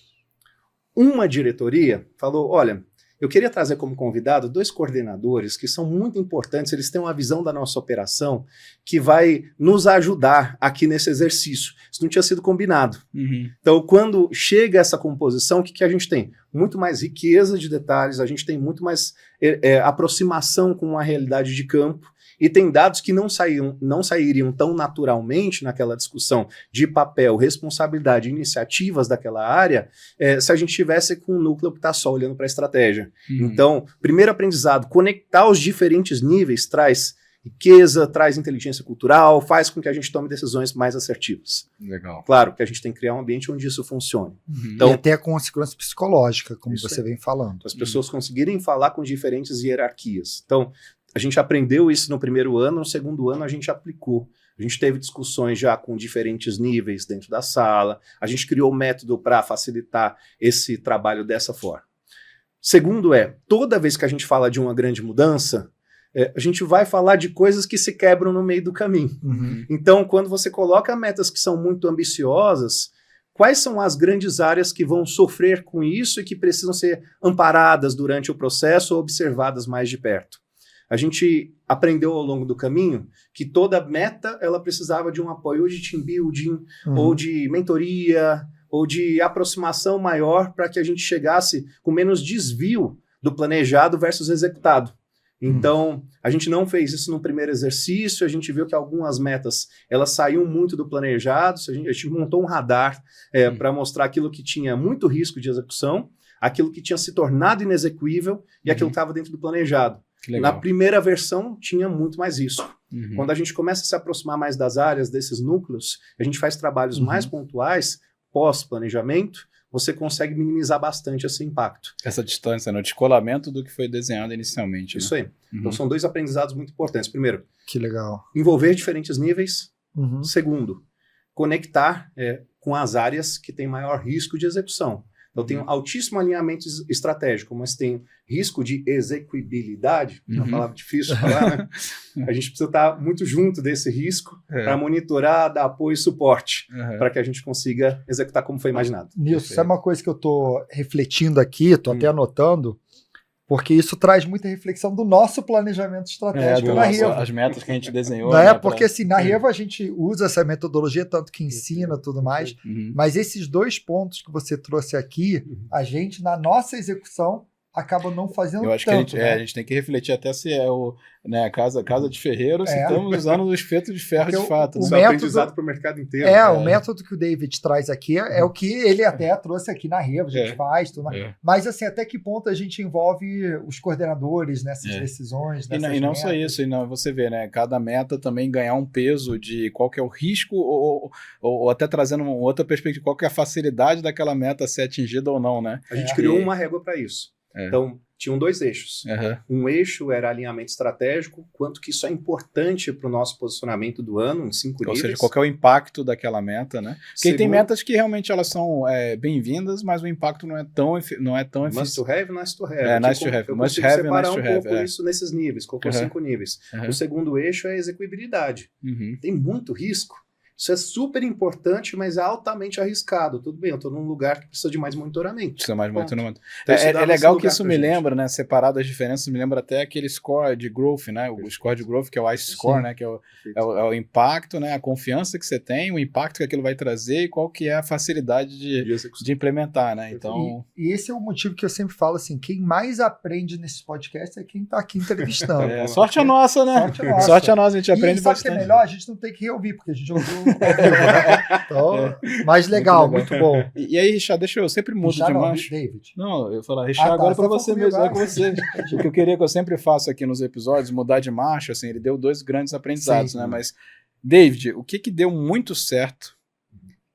Uma diretoria falou, olha, eu queria trazer como convidado 2 coordenadores que são muito importantes, eles têm uma visão da nossa operação que vai nos ajudar aqui nesse exercício. Isso não tinha sido combinado. Então, quando chega essa composição, o que a gente tem? Muito mais riqueza de detalhes, a gente tem muito mais aproximação com a realidade de campo, e tem dados que não sairiam tão naturalmente naquela discussão de papel, responsabilidade, iniciativas daquela área, se a gente tivesse com um núcleo que está só olhando para a estratégia. Então, primeiro aprendizado, conectar os diferentes níveis traz riqueza, traz inteligência cultural, faz com que a gente tome decisões mais assertivas. Legal. Claro que a gente tem que criar um ambiente onde isso funcione. Então, e até com a segurança psicológica, como você vem falando. As pessoas conseguirem falar com diferentes hierarquias. Então, a gente aprendeu isso no primeiro ano, no segundo ano a gente aplicou. A gente teve discussões já com diferentes níveis dentro da sala, a gente criou um método para facilitar esse trabalho dessa forma. Segundo toda vez que a gente fala de uma grande mudança, a gente vai falar de coisas que se quebram no meio do caminho. Então, quando você coloca metas que são muito ambiciosas, quais são as grandes áreas que vão sofrer com isso e que precisam ser amparadas durante o processo ou observadas mais de perto? A gente aprendeu ao longo do caminho que toda meta ela precisava de um apoio ou de team building, ou de mentoria, ou de aproximação maior para que a gente chegasse com menos desvio do planejado versus executado. Então, a gente não fez isso no primeiro exercício, a gente viu que algumas metas elas saíam muito do planejado, a gente montou um radar para mostrar aquilo que tinha muito risco de execução, aquilo que tinha se tornado inexequível e aquilo que estava dentro do planejado. Na primeira versão, tinha muito mais isso. Quando a gente começa a se aproximar mais das áreas, desses núcleos, a gente faz trabalhos mais pontuais, pós-planejamento, você consegue minimizar bastante esse impacto. Essa distância, né? O descolamento do que foi desenhado inicialmente. Isso aí. Então, são 2 aprendizados muito importantes. Primeiro, que legal. Envolver diferentes níveis. Segundo, conectar com as áreas que têm maior risco de execução. Eu tenho altíssimo alinhamento estratégico, mas tenho risco de execuibilidade, uma palavra difícil de falar, né? A gente precisa estar muito junto desse risco para monitorar, dar apoio e suporte, para que a gente consiga executar como foi imaginado. Nilson, sabe uma coisa que eu estou refletindo aqui, estou até anotando, porque isso traz muita reflexão do nosso planejamento estratégico na Revo. As metas que a gente desenhou. Não é? Porque assim, na Revo a gente usa essa metodologia, tanto que ensina tudo mais, mas esses 2 pontos que você trouxe aqui, a gente, na nossa execução, acaba não fazendo tanto. Eu acho que a gente tem que refletir até se é a casa de ferreiro, se estamos usando o espeto de ferro de fato. Isso é aprendizado para o mercado inteiro. O método que o David traz aqui é o que ele até trouxe aqui na Revo, a gente faz, tudo mais. Mas assim, até que ponto a gente envolve os coordenadores nessas decisões, nessas E não só isso, você vê, né? Cada meta também ganhar um peso de qual que é o risco ou até trazendo uma outra perspectiva, qual que é a facilidade daquela meta ser atingida ou não, né? A gente criou uma régua para isso. Então, tinham 2 eixos. Um eixo era alinhamento estratégico, quanto que isso é importante para o nosso posicionamento do ano, em 5 níveis. Ou seja, qual que é o impacto daquela meta, né? Porque tem metas que realmente elas são bem-vindas, mas o impacto não é tão eficiente. Must to have, nice to have. Nice to have. Eu must consigo have, separar nice um to have. pouco isso nesses níveis, colocou 5 níveis. O segundo eixo é a execuibilidade. Tem muito risco. Isso é super importante, mas é altamente arriscado. Tudo bem, eu estou num lugar que precisa de mais monitoramento. Precisa mais monitoramento. Então, é legal que isso me lembra, né? Separado as diferenças, me lembra até aquele score de growth, né? O score de growth, que é o ICE Score, né? Que é o impacto, né? A confiança que você tem, o impacto que aquilo vai trazer e qual que é a facilidade de implementar, né? Então... E esse é o motivo que eu sempre falo assim, quem mais aprende nesse podcast é quem está aqui entrevistando. Sorte a nossa, né? Sorte a nossa, a gente aprende bastante. E sabe o que é melhor? A gente não tem que reouvir, porque a gente ouviu. Então, mais legal, muito bom. E aí, Richard, deixa eu sempre mudo de marcha. David. Não, eu falo, Richard, agora para você mesmo, é com você. O que eu queria que eu sempre faço aqui nos episódios, mudar de marcha, assim, ele deu 2 grandes aprendizados, né? Mas, David, o que deu muito certo,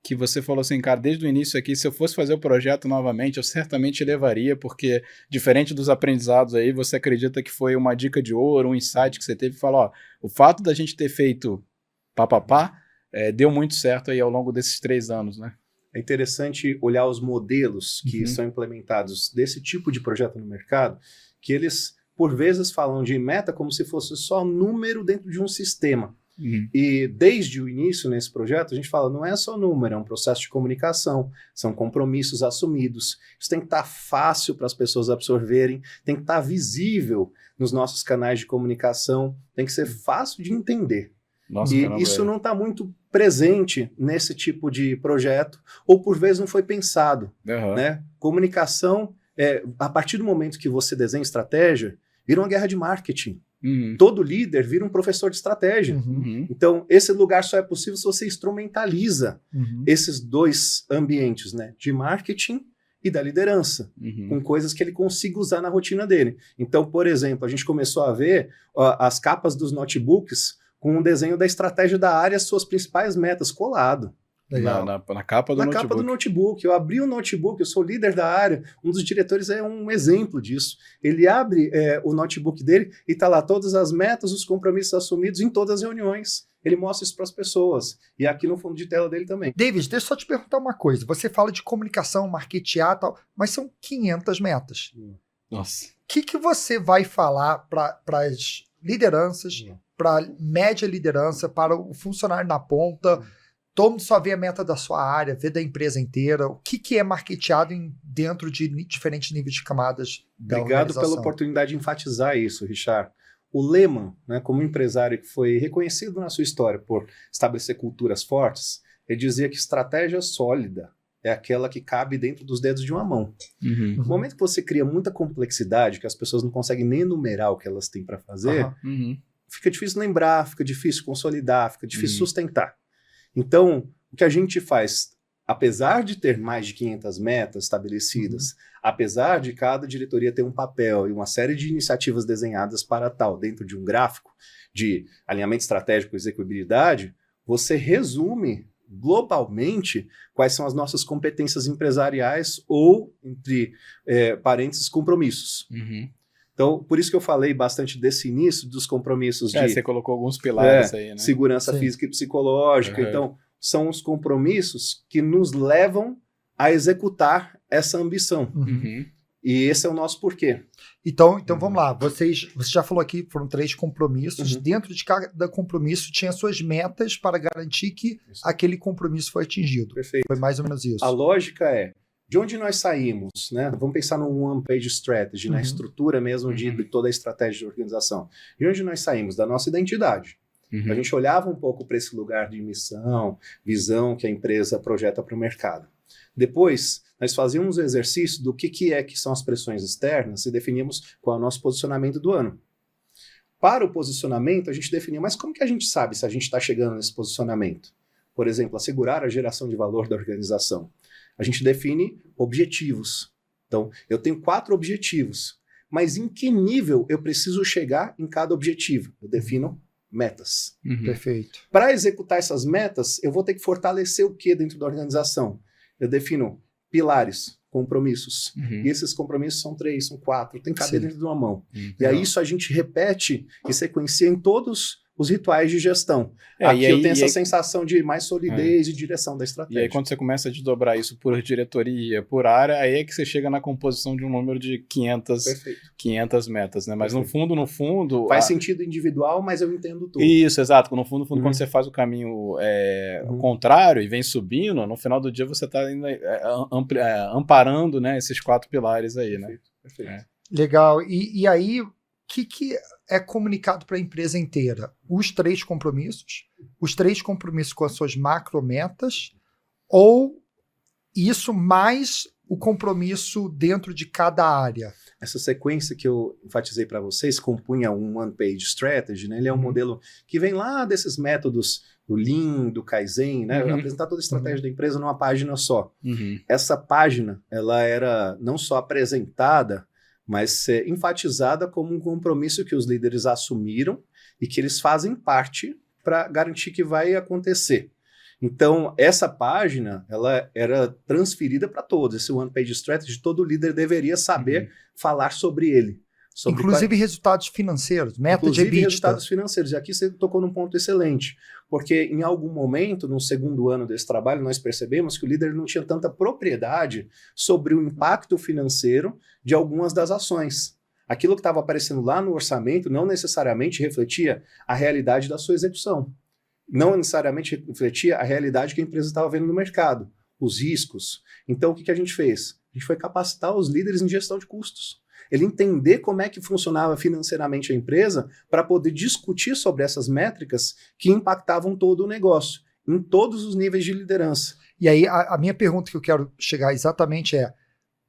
que você falou assim, cara, desde o início aqui, se eu fosse fazer o projeto novamente, eu certamente levaria, porque, diferente dos aprendizados aí, você acredita que foi uma dica de ouro, um insight que você teve, e falou, ó, o fato da gente ter feito deu muito certo aí ao longo desses 3 anos, né? É interessante olhar os modelos que são implementados desse tipo de projeto no mercado, que eles, por vezes, falam de meta como se fosse só número dentro de um sistema. E desde o início nesse projeto, a gente fala, não é só número, é um processo de comunicação, são compromissos assumidos. Isso tem que estar fácil para as pessoas absorverem, tem que estar visível nos nossos canais de comunicação, tem que ser fácil de entender. Nossa, e isso não está muito presente nesse tipo de projeto, ou por vezes não foi pensado. Né? Comunicação, a partir do momento que você desenha estratégia, vira uma guerra de marketing. Todo líder vira um professor de estratégia. Então, esse lugar só é possível se você instrumentaliza esses 2 ambientes, né? De marketing e da liderança, com coisas que ele consiga usar na rotina dele. Então, por exemplo, a gente começou a ver as capas dos notebooks com um desenho da estratégia da área, suas principais metas, colado. Na capa do notebook. Capa do notebook. Eu abri o notebook, eu sou líder da área, um dos diretores é um exemplo disso. Ele abre o notebook dele e está lá todas as metas, os compromissos assumidos em todas as reuniões. Ele mostra isso para as pessoas. E aqui no fundo de tela dele também. David, deixa eu só te perguntar uma coisa. Você fala de comunicação, marketear e tal, mas são 500 metas. Nossa. O que você vai falar para as lideranças, para a média liderança, para o funcionário na ponta? Todo mundo só vê a meta da sua área, vê da empresa inteira. O que é marketeado dentro de diferentes níveis de camadas da organização? Obrigado pela oportunidade de enfatizar isso, Richard. O Lehman, né, como empresário que foi reconhecido na sua história por estabelecer culturas fortes, ele dizia que estratégia sólida é aquela que cabe dentro dos dedos de uma mão. No momento que você cria muita complexidade, que as pessoas não conseguem nem enumerar o que elas têm para fazer, fica difícil lembrar, fica difícil consolidar, fica difícil sustentar. Então, o que a gente faz, apesar de ter mais de 500 metas estabelecidas, apesar de cada diretoria ter um papel e uma série de iniciativas desenhadas para tal, dentro de um gráfico de alinhamento estratégico e execuibilidade, você resume globalmente quais são as nossas competências empresariais ou, entre parênteses, compromissos. Então, por isso que eu falei bastante desse início dos compromissos de... Você colocou alguns pilares aí, né? Segurança física e psicológica. Então, são os compromissos que nos levam a executar essa ambição. E esse é o nosso porquê. Então vamos lá. Você já falou aqui, foram 3 compromissos. Dentro de cada compromisso tinha suas metas para garantir que aquele compromisso foi atingido. Perfeito. Foi mais ou menos isso. A lógica é, de onde nós saímos, né? Vamos pensar no one-page strategy, na estrutura mesmo de toda a estratégia de organização. De onde nós saímos? Da nossa identidade. A gente olhava um pouco para esse lugar de missão, visão que a empresa projeta para o mercado. Depois, nós fazíamos o exercício do que são as pressões externas e definíamos qual é o nosso posicionamento do ano. Para o posicionamento, a gente definia, mas como que a gente sabe se a gente está chegando nesse posicionamento? Por exemplo, assegurar a geração de valor da organização. A gente define objetivos. Então, eu tenho 4 objetivos, mas em que nível eu preciso chegar em cada objetivo? Eu defino metas. Perfeito. Para executar essas metas, eu vou ter que fortalecer o que dentro da organização? Eu defino pilares, compromissos. E esses compromissos são 3, são 4, tem que caber dentro de uma mão. E aí isso a gente repete e sequencia em todos os rituais de gestão. Aqui eu tenho essa sensação de mais solidez e direção da estratégia. E aí quando você começa a desdobrar isso por diretoria, por área, aí é que você chega na composição de um número de 500 metas, né? Mas Perfeito. no fundo... Faz sentido individual, mas eu entendo tudo. Isso, exato. No fundo, quando você faz o caminho contrário e vem subindo, no final do dia você está amparando, né, esses 4 pilares aí, né? Perfeito. Legal. E aí, o que é comunicado para a empresa inteira? Os 3 compromissos com as suas macrometas, ou isso mais o compromisso dentro de cada área? Essa sequência que eu enfatizei para vocês compunha um one-page strategy, né? Ele é um modelo que vem lá desses métodos do Lean, do Kaizen, né? Apresentar toda a estratégia da empresa numa página só. Essa página, ela era não só apresentada, mas enfatizada como um compromisso que os líderes assumiram e que eles fazem parte para garantir que vai acontecer. Então, essa página, ela era transferida para todos. Esse One Page Strategy, todo líder deveria saber falar sobre ele. Inclusive resultados financeiros, meta de EBITDA. Resultados financeiros. E aqui você tocou num ponto excelente, porque em algum momento, no segundo ano desse trabalho, nós percebemos que o líder não tinha tanta propriedade sobre o impacto financeiro de algumas das ações. Aquilo que estava aparecendo lá no orçamento não necessariamente refletia a realidade da sua execução. Não necessariamente refletia a realidade que a empresa estava vendo no mercado, os riscos. Então, o que a gente fez? A gente foi capacitar os líderes em gestão de custos. Ele entender como é que funcionava financeiramente a empresa para poder discutir sobre essas métricas que impactavam todo o negócio, em todos os níveis de liderança. E aí, a minha pergunta que eu quero chegar exatamente é,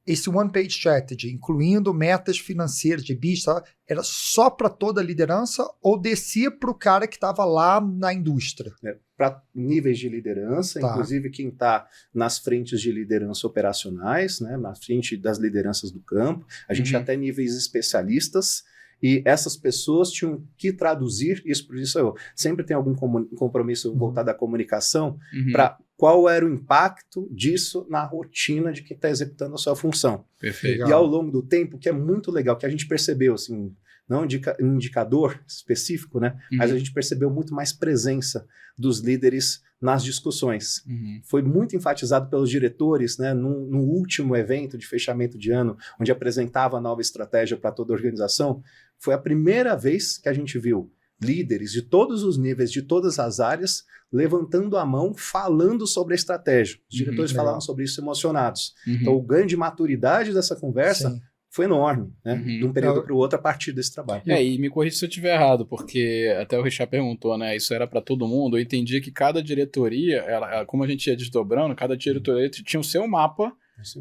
esse One Page Strategy, incluindo metas financeiras de EBITDA, era só para toda a liderança ou descia para o cara que estava lá na indústria? Para níveis de liderança, inclusive quem está nas frentes de liderança operacionais, né, na frente das lideranças do campo, a gente até níveis especialistas, e essas pessoas tinham que traduzir isso, por isso eu sempre tenho algum compromisso voltado à comunicação, para qual era o impacto disso na rotina de quem está executando a sua função. Perfeito. E ao longo do tempo, que é muito legal, que a gente percebeu, assim, não um indicador específico, né? Mas a gente percebeu muito mais presença dos líderes nas discussões. Foi muito enfatizado pelos diretores, né? No último evento de fechamento de ano, onde apresentava a nova estratégia para toda a organização, foi a primeira vez que a gente viu líderes de todos os níveis, de todas as áreas, levantando a mão, falando sobre a estratégia. Os diretores falavam sobre isso emocionados. Então, o ganho de maturidade dessa conversa foi enorme, né? De um período para o outro a partir desse trabalho. E me corrija se eu estiver errado, porque até o Richard perguntou, né? Isso era para todo mundo. Eu entendi que cada diretoria, como a gente ia desdobrando, cada diretoria tinha o seu mapa,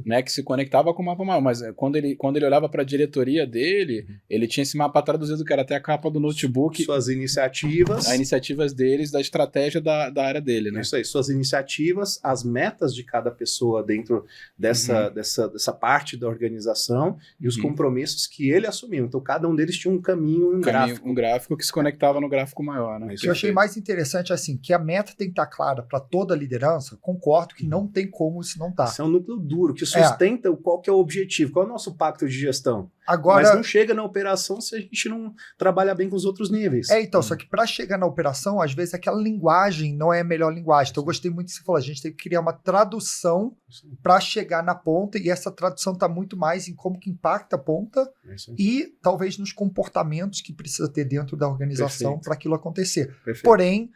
né, que se conectava com o mapa maior, mas quando ele olhava para a diretoria dele, ele tinha esse mapa traduzido, que era até a capa do notebook. Suas iniciativas. As iniciativas deles, da estratégia da área dele, né? Isso aí, suas iniciativas, as metas de cada pessoa dentro dessa parte da organização e os compromissos que ele assumiu. Então, cada um deles tinha um caminho, gráfico. Um gráfico que se conectava no gráfico maior, né? O que eu achei mais interessante é assim, que a meta tem que estar clara para toda a liderança. Concordo que não tem como isso não estar. Isso é um núcleo duro, que sustenta qual que é o objetivo, qual é o nosso pacto de gestão. Agora, mas não chega na operação se a gente não trabalha bem com os outros níveis. Então, só que para chegar na operação, às vezes aquela linguagem não é a melhor linguagem. Então, eu gostei muito que você falou, a gente tem que criar uma tradução para chegar na ponta, e essa tradução está muito mais em como que impacta a ponta e talvez nos comportamentos que precisa ter dentro da organização para aquilo acontecer. Perfeito. Porém,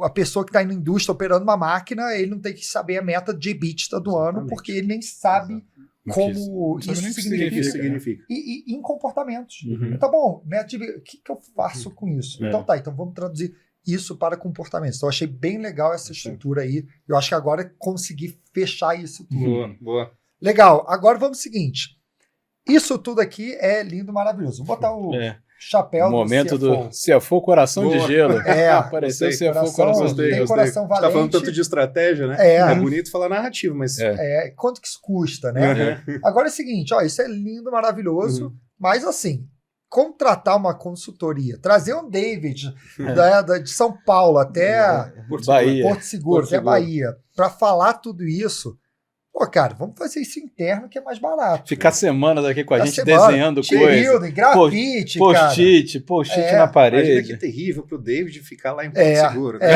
a pessoa que está na indústria operando uma máquina, ele não tem que saber a meta de EBITDA do ano, porque ele nem sabe como isso significa. E em comportamentos. Tá bom, meta de o que eu faço com isso? Então vamos traduzir isso para comportamentos. Então eu achei bem legal essa estrutura aí. Eu acho que agora consegui fechar isso tudo. Boa. Legal. Agora vamos ao seguinte. Isso tudo aqui é lindo, maravilhoso. Vou botar o chapéu momento do CFO coração de gelo. Apareceu CFO coração de gelo. Coração valente. Você tá falando tanto de estratégia, né? É bonito falar narrativa, mas... Quanto que isso custa, né? Agora é o seguinte, isso é lindo, maravilhoso, mas assim, contratar uma consultoria, trazer um David de São Paulo até Bahia. Porto Seguro, até Bahia, para falar tudo isso, Pô, cara, vamos fazer isso interno que é mais barato. Ficar semanas aqui com a gente desenhando coisa. Grafite, post-it na parede. Imagina que terrível pro David ficar lá em Porto Seguro. Né?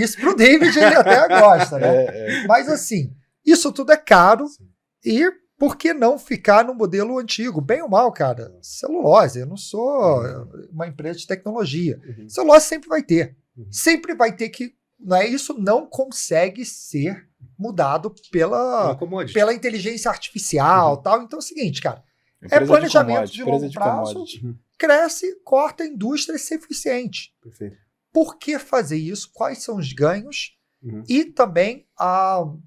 Isso pro David ele até gosta, né? Mas assim, isso tudo é caro. Sim. E por que não ficar no modelo antigo? Bem ou mal, cara. Celulose, eu não sou uma empresa de tecnologia. Celulose sempre vai ter. Sempre vai ter que... Isso não consegue ser mudado pela inteligência artificial tal. Então é o seguinte, cara. É planejamento de longo prazo, cresce, corta a indústria e ser eficiente. Perfeito. Por que fazer isso? Quais são os ganhos? E também qual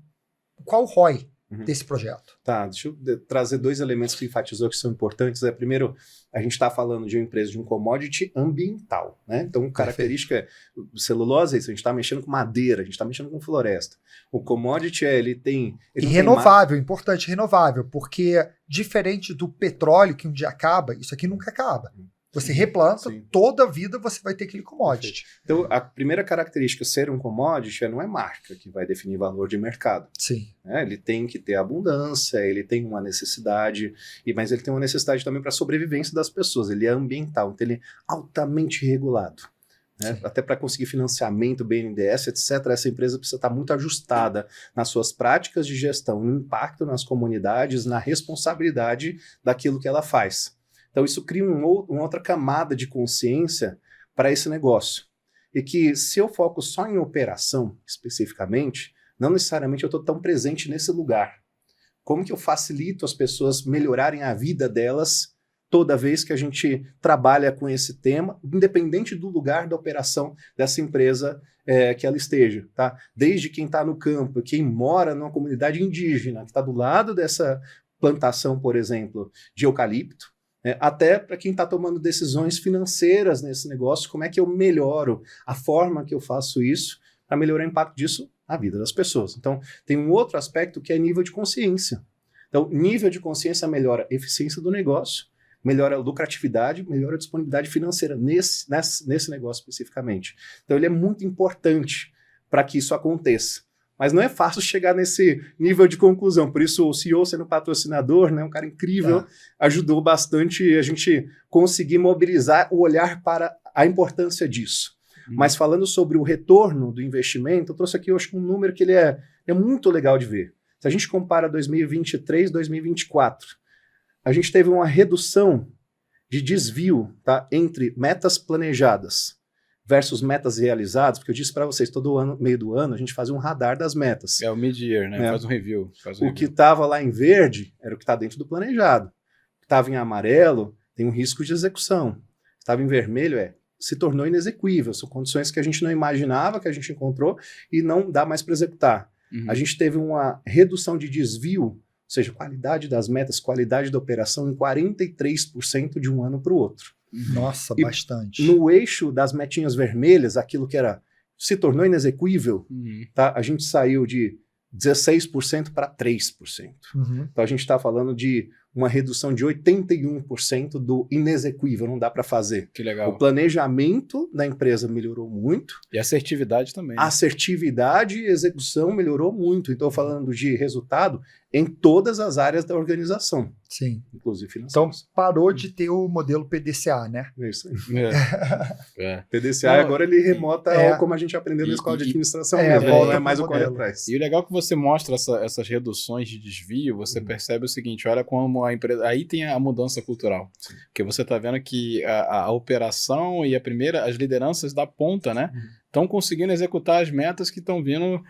o ROI desse projeto? Tá, deixa eu trazer 2 elementos que enfatizou que são importantes. Primeiro, a gente está falando de uma empresa de um commodity ambiental, né? Então, característica celulose é isso, a gente está mexendo com madeira, a gente está mexendo com floresta. O commodity ele tem... E renovável, importante, renovável, porque diferente do petróleo que um dia acaba, isso aqui nunca acaba. Você replanta, toda a vida você vai ter aquele commodity. Perfeito. Então, a primeira característica ser um commodity não é marca que vai definir valor de mercado. Sim. Ele tem que ter abundância, ele tem uma necessidade, mas ele tem uma necessidade também para a sobrevivência das pessoas. Ele é ambiental, então ele é altamente regulado. Né? Até para conseguir financiamento, BNDES, etc., essa empresa precisa estar muito ajustada nas suas práticas de gestão, no impacto nas comunidades, na responsabilidade daquilo que ela faz. Então, isso cria uma outra camada de consciência para esse negócio. E que, se eu foco só em operação, especificamente, não necessariamente eu estou tão presente nesse lugar. Como que eu facilito as pessoas melhorarem a vida delas toda vez que a gente trabalha com esse tema, independente do lugar da operação dessa empresa que ela esteja. Tá? Desde quem está no campo, quem mora numa comunidade indígena, que está do lado dessa plantação, por exemplo, de eucalipto, até para quem está tomando decisões financeiras nesse negócio, como é que eu melhoro a forma que eu faço isso para melhorar o impacto disso na vida das pessoas. Então, tem um outro aspecto que é nível de consciência. Então, nível de consciência melhora a eficiência do negócio, melhora a lucratividade, melhora a disponibilidade financeira nesse negócio especificamente. Então, ele é muito importante para que isso aconteça. Mas não é fácil chegar nesse nível de conclusão. Por isso, o CEO sendo patrocinador, né, um cara incrível, ajudou bastante a gente conseguir mobilizar o olhar para a importância disso. Mas falando sobre o retorno do investimento, eu trouxe aqui, eu acho, um número que ele é muito legal de ver. Se a gente compara 2023 e 2024, a gente teve uma redução de desvio, tá, entre metas planejadas versus metas realizadas, porque eu disse para vocês, todo ano, meio do ano, a gente faz um radar das metas. É o mid-year, né? Faz um review. O que estava lá em verde era o que está dentro do planejado. O que estava em amarelo tem um risco de execução. O que estava em vermelho se tornou inexequível. São condições que a gente não imaginava, que a gente encontrou e não dá mais para executar. A gente teve uma redução de desvio, ou seja, qualidade das metas, qualidade da operação em 43% de um ano para o outro. Nossa, bastante. No eixo das metinhas vermelhas, aquilo que se tornou inexequível, tá? A gente saiu de 16% para 3%. Então a gente está falando de uma redução de 81% do inexequível, não dá para fazer. Que legal. O planejamento da empresa melhorou muito. E a assertividade também. A assertividade e execução melhorou muito. Então, falando de resultado em todas as áreas da organização. Sim. Inclusive financeira. Então, parou de ter o modelo PDCA, né? É isso aí. PDCA agora ele remota como a gente aprendeu na escola de administração mesmo. Não é mais o corre atrás. E o legal é que você mostra essas reduções de desvio, você percebe o seguinte, olha como a empresa... Aí tem a mudança cultural. Sim. Porque você está vendo que a operação e as lideranças da ponta, né? Estão conseguindo executar as metas que estão vindo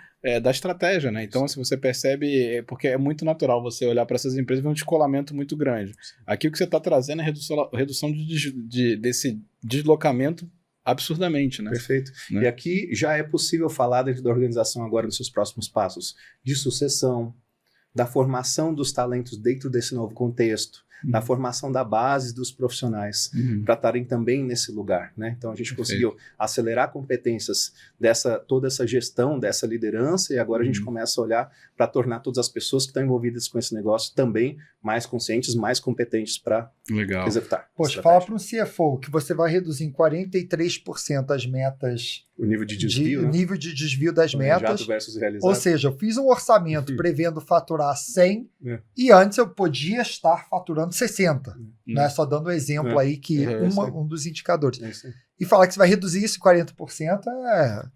da estratégia, né? Então, se você percebe, porque é muito natural você olhar para essas empresas e ver um descolamento muito grande. Aqui o que você está trazendo é redução desse deslocamento absurdamente, né? Perfeito. Né? E aqui já é possível falar dentro da organização agora nos seus próximos passos de sucessão, da formação dos talentos dentro desse novo contexto, da formação da base dos profissionais, para estarem também nesse lugar, né? Então a gente conseguiu acelerar competências toda essa gestão, dessa liderança, e agora a gente começa a olhar para tornar todas as pessoas que estão envolvidas com esse negócio também mais conscientes, mais competentes para executar. Poxa, fala para um CFO que você vai reduzir em 43% as metas O nível de desvio, né? Nível de desvio das metas. Versus realizado. Ou seja, eu fiz um orçamento prevendo faturar 100 e antes eu podia estar faturando 60. Né? Só dando um exemplo aí que um dos indicadores. E falar que você vai reduzir isso em 40%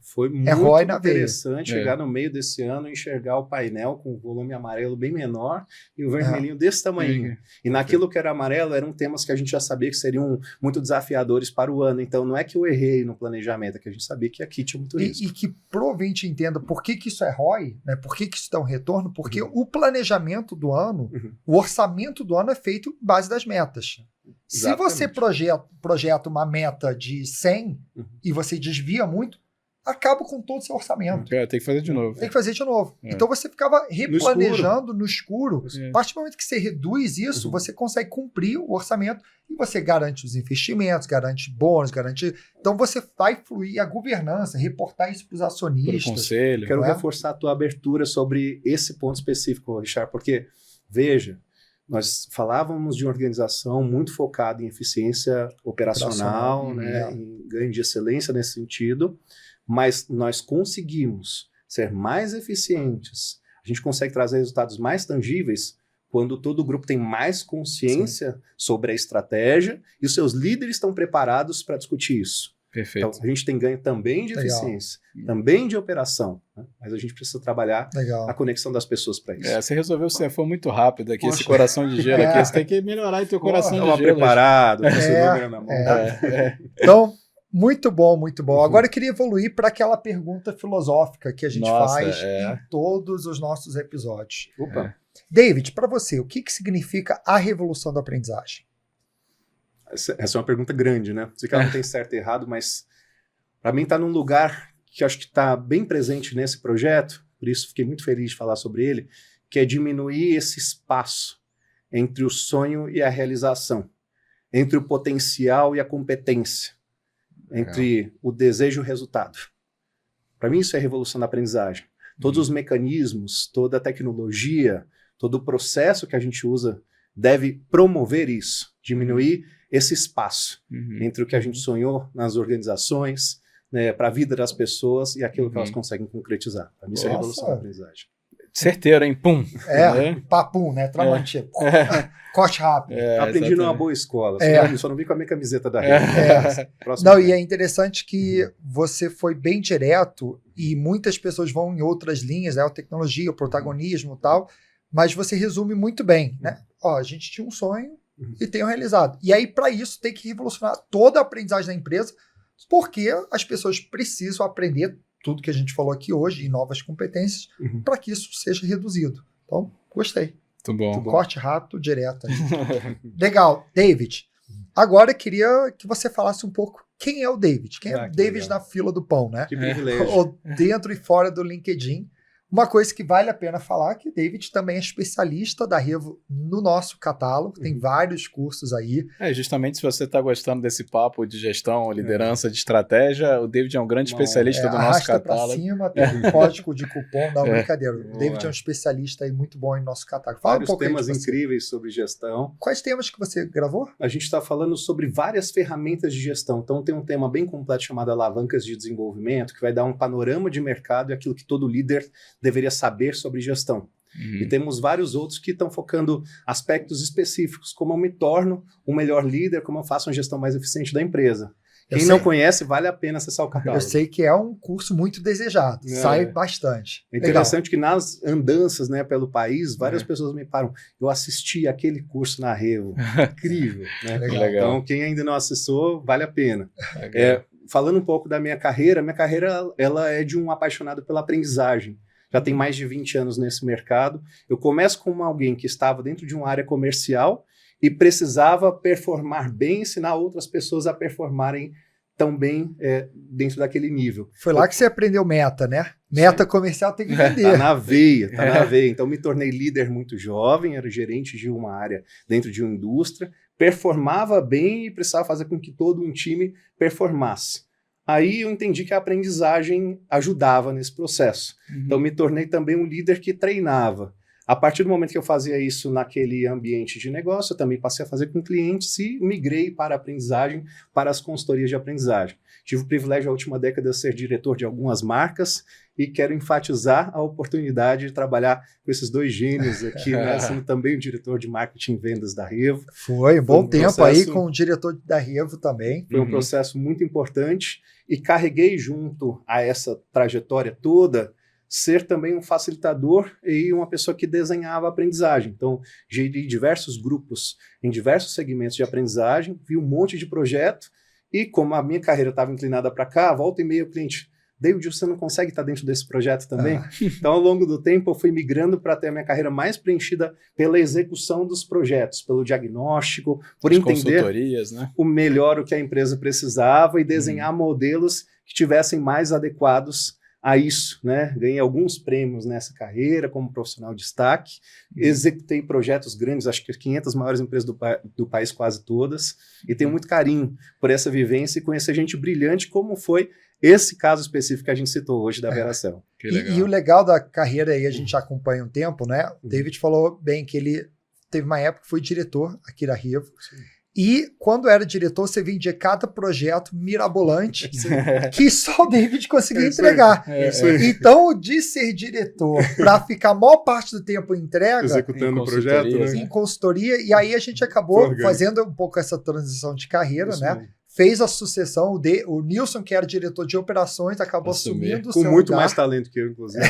foi muito interessante chegar no meio desse ano e enxergar o painel com o volume amarelo bem menor e o vermelhinho desse tamanho. E naquilo que era amarelo eram temas que a gente já sabia que seriam muito desafiadores para o ano. Então não é que eu errei no planejamento, é que a gente sabia que aqui tinha muito risco. E que provavelmente entenda por que isso é ROI, né? Por que isso dá um retorno, porque o planejamento do ano, o orçamento do ano é feito em base das metas. Exatamente. Se você projeta uma meta de 100 e você desvia muito, acaba com todo o seu orçamento. Tem que fazer de novo. Tem que fazer de novo. Então você ficava replanejando no escuro. A partir do momento que você reduz isso, você consegue cumprir o orçamento e você garante os investimentos, garante bônus, garante... Então você vai fluir a governança, reportar isso para os acionistas. Pro conselho. Quero reforçar a tua abertura sobre esse ponto específico, Richard, porque, veja, nós falávamos de uma organização muito focada em eficiência operacional, né, em ganho de excelência nesse sentido, mas nós conseguimos ser mais eficientes, a gente consegue trazer resultados mais tangíveis quando todo o grupo tem mais consciência sobre a estratégia e os seus líderes estão preparados para discutir isso. Perfeito. Então, a gente tem ganho também de eficiência, também de operação, né? Mas a gente precisa trabalhar a conexão das pessoas para isso. Você resolveu, você foi muito rápido aqui, esse coração de gelo aqui, você tem que melhorar o teu coração de gelo. Preparado, com seu número na mão. Então, muito bom, muito bom. Agora eu queria evoluir para aquela pergunta filosófica que a gente faz em todos os nossos episódios. David, para você, o que significa a revolução da aprendizagem? Essa é uma pergunta grande, né? Sei que ela não tem certo e errado, mas para mim está num lugar que acho que está bem presente nesse projeto, por isso fiquei muito feliz de falar sobre ele, que é diminuir esse espaço entre o sonho e a realização, entre o potencial e a competência, entre o desejo e o resultado. Para mim isso é a revolução da aprendizagem. Todos os mecanismos, toda a tecnologia, todo o processo que a gente usa deve promover isso, diminuir esse espaço entre o que a gente sonhou nas organizações, né, para a vida das pessoas e aquilo que elas conseguem concretizar. Para mim isso é a revolução da aprendizagem. Certeiro, hein? Pum! Papum, né? Tramontina. Corte rápido. Aprendi numa boa escola, só não vi com a minha camiseta da rede. Não, e é interessante que você foi bem direto e muitas pessoas vão em outras linhas, a tecnologia, o protagonismo e tal, mas você resume muito bem, né? A gente tinha um sonho e tem um realizado. E aí, para isso, tem que revolucionar toda a aprendizagem da empresa, porque as pessoas precisam aprender tudo que a gente falou aqui hoje, em novas competências, para que isso seja reduzido. Então, gostei. Muito bom. Corte rápido, direto. Legal. David, agora eu queria que você falasse um pouco quem é o David. Quem é o David na fila do pão, né? Que privilégio. Ou dentro e fora do LinkedIn. Uma coisa que vale a pena falar é que David também é especialista da Revo no nosso catálogo, tem vários cursos aí. Justamente se você está gostando desse papo de gestão, liderança, de estratégia, o David é um grande especialista do nosso catálogo. Arrasta para cima, tem um código de cupom, não, brincadeira. O David é um especialista aí muito bom em nosso catálogo. Fala vários temas incríveis sobre gestão. Quais temas que você gravou? A gente está falando sobre várias ferramentas de gestão. Então tem um tema bem completo chamado Alavancas de Desenvolvimento, que vai dar um panorama de mercado e aquilo que todo líder deveria saber sobre gestão. E temos vários outros que estão focando aspectos específicos, como eu me torno um melhor líder, como eu faço uma gestão mais eficiente da empresa. Quem não conhece, vale a pena acessar o catálogo. Eu sei que é um curso muito desejado, sai bastante. É interessante que nas andanças, né, pelo país, várias pessoas me param, eu assisti aquele curso na Revo, incrível. Né? Legal. Então, quem ainda não acessou, vale a pena. Falando um pouco da minha carreira ela é de um apaixonado pela aprendizagem. Já tem mais de 20 anos nesse mercado. Eu começo como alguém que estava dentro de uma área comercial e precisava performar bem, ensinar outras pessoas a performarem tão bem dentro daquele nível. Foi lá que você aprendeu meta, né? Meta comercial tem que vender. Tá na veia. Então me tornei líder muito jovem, era gerente de uma área dentro de uma indústria, performava bem e precisava fazer com que todo um time performasse. Aí eu entendi que a aprendizagem ajudava nesse processo. Então me tornei também um líder que treinava. A partir do momento que eu fazia isso naquele ambiente de negócio, eu também passei a fazer com clientes e migrei para a aprendizagem, para as consultorias de aprendizagem. Tive o privilégio, na última década, de ser diretor de algumas marcas e quero enfatizar a oportunidade de trabalhar com esses dois gênios aqui, né? Sendo também o diretor de marketing e vendas da Revo. Foi um bom tempo aí com o diretor da Revo também. Foi um processo muito importante e carreguei junto a essa trajetória toda ser também um facilitador e uma pessoa que desenhava a aprendizagem. Então, geri diversos grupos em diversos segmentos de aprendizagem, vi um monte de projeto e como a minha carreira estava inclinada para cá, volta e meia o cliente, David, você não consegue estar dentro desse projeto também? Então, ao longo do tempo, eu fui migrando para ter a minha carreira mais preenchida pela execução dos projetos, pelo diagnóstico, por entender né? o melhor o que a empresa precisava e desenhar modelos que tivessem mais adequados a isso, né? Ganhei alguns prêmios nessa carreira como profissional de destaque, executei projetos grandes, acho que 500 maiores empresas do país, quase todas, e tenho muito carinho por essa vivência e conhecer gente brilhante como foi esse caso específico que a gente citou hoje da Veracel. E o legal da carreira aí, a gente acompanha um tempo, né? O David falou bem que ele teve uma época que foi diretor aqui da Revo. Sim. E quando era diretor, você vendia cada projeto mirabolante que só o David conseguia entregar. Então, de ser diretor para ficar a maior parte do tempo em entrega, executando o projeto, em consultoria, e aí a gente acabou fazendo um pouco essa transição de carreira, né? Fez a sucessão, o Nilson, que era diretor de operações, acabou assumindo o seu lugar. Com muito mais talento que eu, inclusive.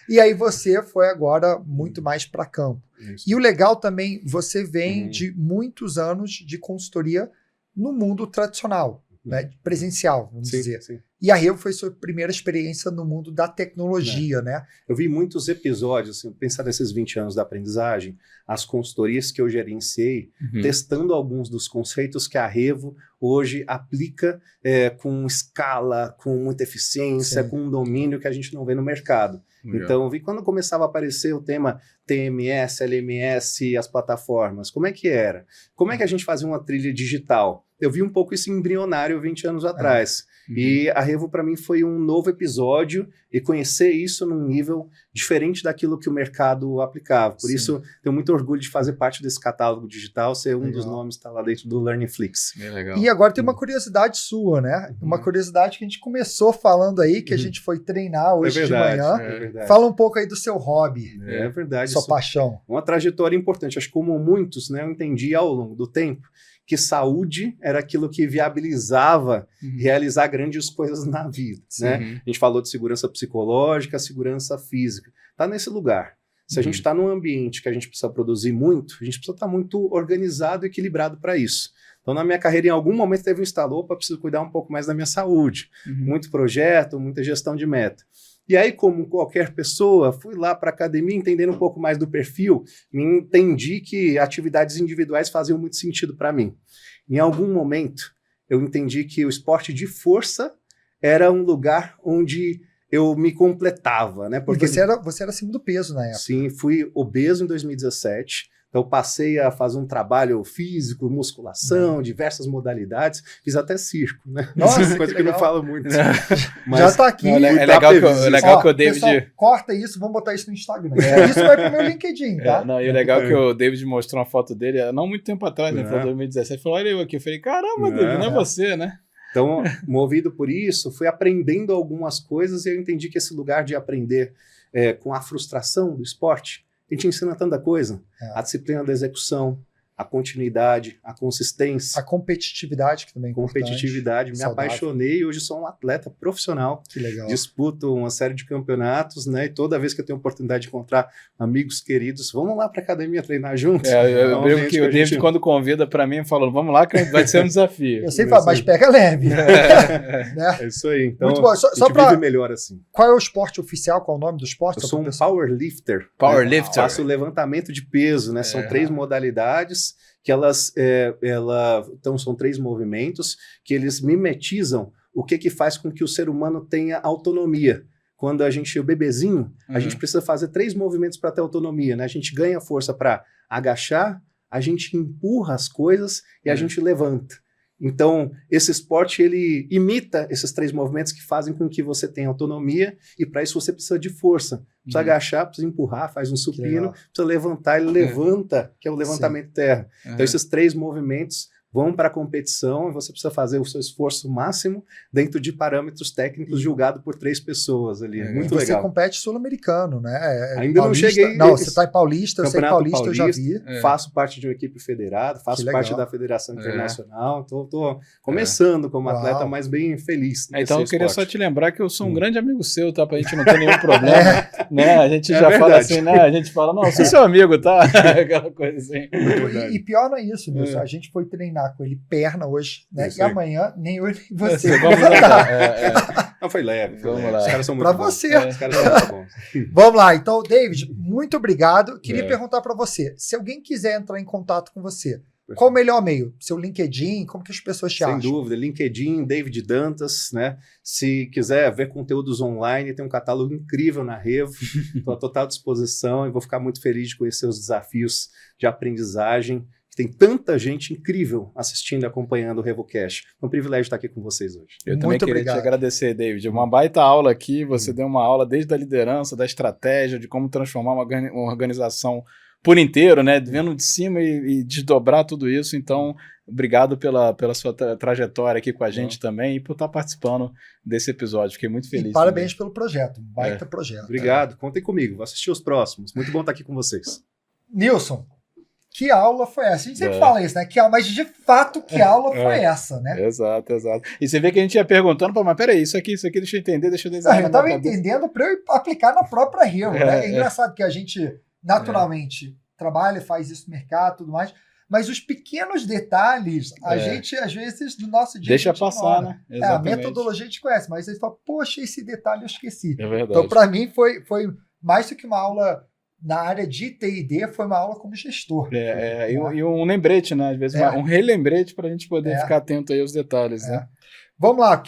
E aí você foi agora muito mais para campo. Isso. E o legal também, você vem de muitos anos de consultoria no mundo tradicional, né, presencial, vamos dizer. Sim. E a Revo foi sua primeira experiência no mundo da tecnologia, né? Eu vi muitos episódios, assim, pensar nesses 20 anos da aprendizagem, as consultorias que eu gerenciei, testando alguns dos conceitos que a Revo hoje aplica com escala, com muita eficiência, com um domínio que a gente não vê no mercado. Legal. Então, eu vi quando começava a aparecer o tema TMS, LMS, as plataformas, como é que era? Como é que a gente fazia uma trilha digital? Eu vi um pouco isso embrionário 20 anos atrás. E a Revo, para mim, foi um novo episódio e conhecer isso num nível diferente daquilo que o mercado aplicava. Por isso, tenho muito orgulho de fazer parte desse catálogo digital, ser um dos nomes que está lá dentro do LearningFlix. E agora tem uma curiosidade sua, né? Uma curiosidade que a gente começou falando aí, que a gente foi treinar hoje de manhã. Fala um pouco aí do seu hobby. É verdade. Sua paixão. Uma trajetória importante. Acho que como muitos, né, eu entendi ao longo do tempo que saúde era aquilo que viabilizava realizar grandes coisas na vida. Né? A gente falou de segurança psicológica, segurança física. Está nesse lugar. Se a gente está num ambiente que a gente precisa produzir muito, a gente precisa estar muito organizado e equilibrado para isso. Então, na minha carreira, em algum momento teve um estalo, opa, preciso cuidar um pouco mais da minha saúde. Muito projeto, muita gestão de meta. E aí, como qualquer pessoa, fui lá para a academia entendendo um pouco mais do perfil, me entendi que atividades individuais faziam muito sentido para mim. Em algum momento, eu entendi que o esporte de força era um lugar onde eu me completava, né? Porque você era acima do peso na época. Sim, fui obeso em 2017. Então, passei a fazer um trabalho físico, musculação, diversas modalidades. Fiz até circo, né? Nossa, coisa que eu não falo muito. Mas já tá aqui. É legal que o David... Pessoal, corta isso, vamos botar isso no Instagram. Isso vai pro meu LinkedIn, tá? E o legal é que o David mostrou uma foto dele, não muito tempo atrás, né? Foi em 2017. Falou, olha eu aqui. Eu falei, caramba, David, não é você, né? Então, movido por isso, fui aprendendo algumas coisas e eu entendi que esse lugar de aprender com a frustração do esporte, a gente ensina tanta coisa. A disciplina da execução, a continuidade, a consistência. A competitividade, que também é importante. Competitividade. Me apaixonei e hoje sou um atleta profissional. Que legal. Disputo uma série de campeonatos, né? E toda vez que eu tenho a oportunidade de encontrar amigos queridos, vamos lá para a academia treinar juntos. Eu lembro que o David, quando convida para mim, falou, vamos lá que vai ser um desafio. Eu sempre falo, mas pega leve. Né? É isso aí. Então, muito bom. Só vive melhor assim. Qual é o esporte oficial? Qual é o nome do esporte? Eu sou um powerlifter. Powerlifter. Faço levantamento de peso, né? São 3 modalidades que então são 3 movimentos que eles mimetizam o que faz com que o ser humano tenha autonomia. Quando o bebezinho, a gente precisa fazer 3 movimentos para ter autonomia, né? A gente ganha força para agachar, a gente empurra as coisas e a gente levanta. Então, esse esporte, ele imita esses 3 movimentos que fazem com que você tenha autonomia, e para isso você precisa de força. Precisa agachar, precisa empurrar, faz um supino, precisa levantar, ele levanta, que é o levantamento terra. Então, esses 3 movimentos vão para a competição e você precisa fazer o seu esforço máximo dentro de parâmetros técnicos julgado por 3 pessoas ali. É muito legal. Você compete sul-americano, né? Ainda Paulista, não cheguei... Não, você está em Paulista, eu sei Paulista, eu já vi. Faço parte de uma equipe federada, faço parte da Federação Internacional, estou começando como atleta, mas bem feliz. Então eu queria só te lembrar que eu sou um grande amigo seu, tá? Pra gente não ter nenhum problema. Né? A gente já fala assim, né? A gente fala, não, eu sou seu amigo, tá? Aquela coisa assim. E pior não é isso, Nilson. A gente foi treinar com ele perna hoje, né? E amanhã nem eu nem você. Vamos lá. Não, foi leve. Vamos lá. Os caras são muito pra bons. você. Os caras são muito bons. Vamos lá. Então, David, muito obrigado. Queria perguntar para você, se alguém quiser entrar em contato com você, qual o melhor meio? Seu LinkedIn? Como que as pessoas te acham? Sem dúvida, LinkedIn, David Dantas, né? Se quiser ver conteúdos online, tem um catálogo incrível na Revo. Estou à total disposição e vou ficar muito feliz de conhecer os desafios de aprendizagem. Tem tanta gente incrível assistindo e acompanhando o RevoCast. É um privilégio estar aqui com vocês hoje. Eu também queria te agradecer, David. Uma baita aula aqui. Você deu uma aula desde a liderança, da estratégia, de como transformar uma organização por inteiro, né? Vendo de cima e desdobrar tudo isso. Então, obrigado pela sua trajetória aqui com a gente também e por estar participando desse episódio. Fiquei muito feliz. E parabéns pelo projeto. Um baita projeto. Obrigado. Contem comigo. Vou assistir os próximos. Muito bom estar aqui com vocês. Nilson, que aula foi essa? A gente sempre fala isso, né? Mas de fato, que aula foi essa, né? Exato. E você vê que a gente ia perguntando, mas peraí, isso aqui, deixa eu entender, deixa eu desenhar. Eu estava entendendo para eu aplicar na própria Revo, né? É engraçado que a gente naturalmente trabalha, faz isso no mercado e tudo mais, mas os pequenos detalhes, a gente, às vezes, do nosso dia deixa passar, né? A metodologia a gente conhece, mas aí fala, poxa, esse detalhe eu esqueci. É verdade. Então, para mim, foi mais do que uma aula na área de T&D, foi uma aula como gestor. E um lembrete, né? Às vezes um relembrete para a gente poder ficar atento aí aos detalhes, né? Vamos lá,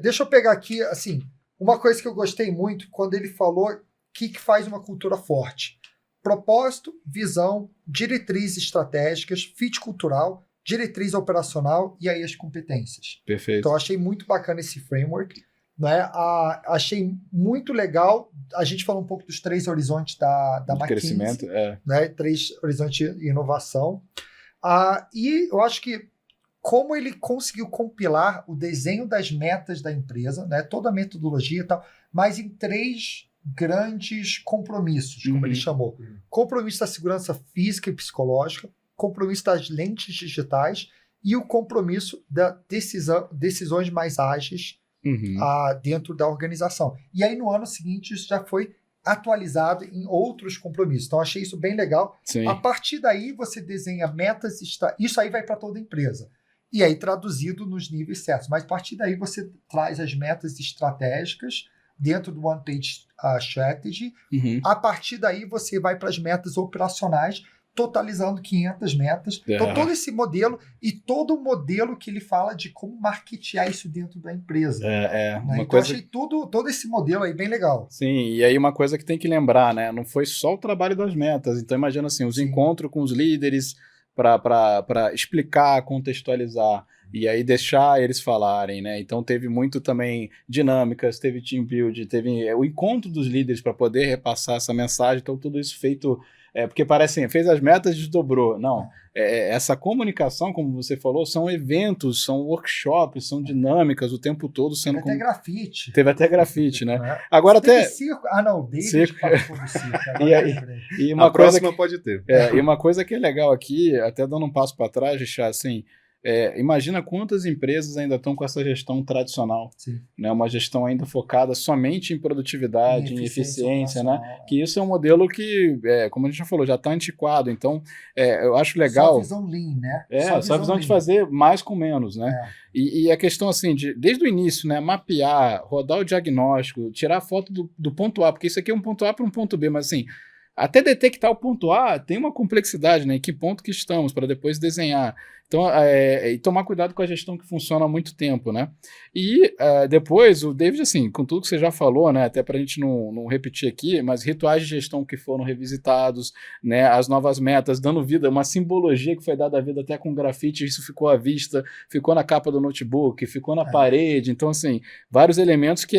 deixa eu pegar aqui, assim, uma coisa que eu gostei muito, quando ele falou que faz uma cultura forte. Propósito, visão, diretrizes estratégicas, fit cultural, diretriz operacional e aí as competências. Perfeito. Então, eu achei muito bacana esse framework. Né? Achei muito legal. A gente falou um pouco dos 3 horizontes da McKinsey, crescimento, né? 3 horizontes de inovação. E eu acho que como ele conseguiu compilar o desenho das metas da empresa, né? Toda a metodologia e tal, mas em 3 grandes compromissos, como ele chamou. Compromisso da segurança física e psicológica, compromisso das lentes digitais e o compromisso da decisões mais ágeis dentro da organização. E aí, no ano seguinte, isso já foi atualizado em outros compromissos. Então, achei isso bem legal. Sim. A partir daí, você desenha metas... Isso aí vai para toda a empresa. E aí, traduzido nos níveis certos. Mas, a partir daí, você traz as metas estratégicas dentro do One Page Strategy. A partir daí, você vai para as metas operacionais, totalizando 500 metas. Então, todo esse modelo e todo o modelo que ele fala de como marketear isso dentro da empresa. Né? Uma então, coisa... achei todo esse modelo aí bem legal. Sim, e aí uma coisa que tem que lembrar, né? Não foi só o trabalho das metas. Então, imagina assim, os encontros com os líderes para explicar, contextualizar e aí deixar eles falarem, né? Então, teve muito também dinâmicas, teve team build, teve o encontro dos líderes para poder repassar essa mensagem. Então, tudo isso feito... porque parece assim, fez as metas e desdobrou. Não, essa comunicação, como você falou, são eventos, são workshops, são dinâmicas o tempo todo sendo... Teve até grafite. Teve até grafite, né? Agora teve até... circo. Não, David participou do circo. E uma a coisa próxima pode ter. E uma coisa que é legal aqui, até dando um passo para trás, Richard, assim... imagina quantas empresas ainda estão com essa gestão tradicional, né? Uma gestão ainda focada somente em produtividade, em eficiência, né? Que isso é um modelo que, como a gente já falou, já está antiquado. Então, eu acho legal... Só a visão lean, né? Só a visão de fazer mais com menos, né? E a questão, assim, desde o início, né? Mapear, rodar o diagnóstico, tirar a foto do ponto A, porque isso aqui é um ponto A para um ponto B, mas assim... até detectar o ponto A tem uma complexidade, né? Em que ponto que estamos, para depois desenhar. Então, e tomar cuidado com a gestão que funciona há muito tempo, né? E depois, o David, assim, com tudo que você já falou, né? Até para a gente não repetir aqui, mas rituais de gestão que foram revisitados, né? As novas metas, dando vida, uma simbologia que foi dada à vida até com grafite, isso ficou à vista, ficou na capa do notebook, ficou na parede. Então, assim, vários elementos que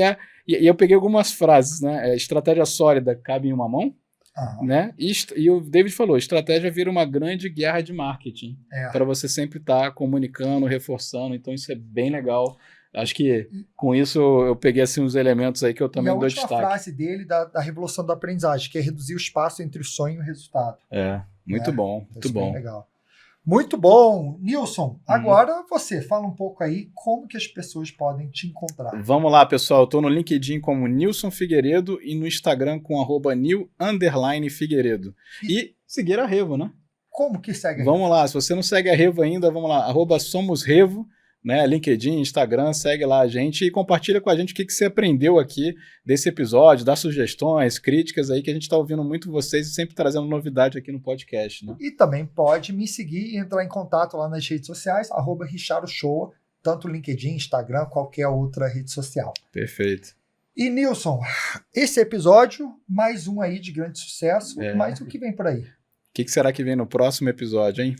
E eu peguei algumas frases, né? Estratégia sólida cabe em uma mão. Né? E o David falou, estratégia vira uma grande guerra de marketing para você sempre estar comunicando, reforçando, então isso é bem legal. Acho que com isso eu peguei assim, uns elementos aí que eu também dou destaque. E a última frase dele da revolução da aprendizagem, que é reduzir o espaço entre o sonho e o resultado. Muito bom, muito bom. Legal. Muito bom. Nilson, agora você fala um pouco aí como que as pessoas podem te encontrar. Vamos lá, pessoal. Eu estou no LinkedIn como Nilson Figueiredo e no Instagram com @nil_figueiredo. E seguir a Revo, né? Como que segue a Revo? Vamos lá. Se você não segue a Revo ainda, vamos lá. @somosrevo. Né, LinkedIn, Instagram, segue lá a gente e compartilha com a gente o que você aprendeu aqui desse episódio, dá sugestões, críticas aí, que a gente está ouvindo muito vocês e sempre trazendo novidade aqui no podcast. Né? E também pode me seguir e entrar em contato lá nas redes sociais, @RichardoShoa, tanto LinkedIn, Instagram, qualquer outra rede social. Perfeito. E Nilson, esse episódio, mais um aí de grande sucesso, mas o que vem por aí? O que será que vem no próximo episódio, hein?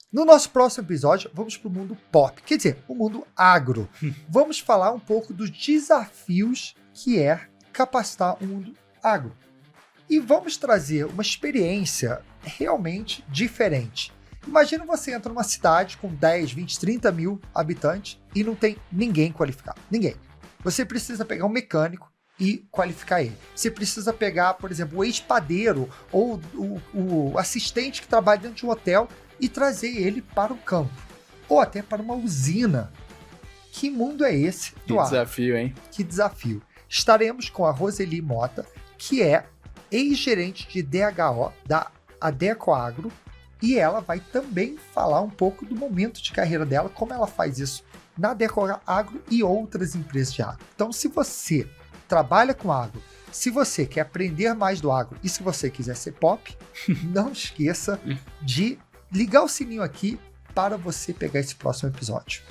No nosso próximo episódio, vamos para o mundo pop, quer dizer, o mundo agro. Vamos falar um pouco dos desafios que é capacitar o mundo agro. E vamos trazer uma experiência realmente diferente. Imagina você entra numa cidade com 10, 20, 30 mil habitantes e não tem ninguém qualificado. Ninguém. Você precisa pegar um mecânico e qualificar ele. Você precisa pegar, por exemplo, o ex-padeiro ou o assistente que trabalha dentro de um hotel e trazer ele para o campo, ou até para uma usina. Que mundo é esse? Que desafio, hein? Que desafio. Estaremos com a Roseli Mota, que é ex-gerente de DHO da Adecoagro, e ela vai também falar um pouco do momento de carreira dela, como ela faz isso na Adecoagro e outras empresas de agro. Então, se você trabalha com agro, se você quer aprender mais do agro e se você quiser ser pop, não esqueça de ligar o sininho aqui para você pegar esse próximo episódio.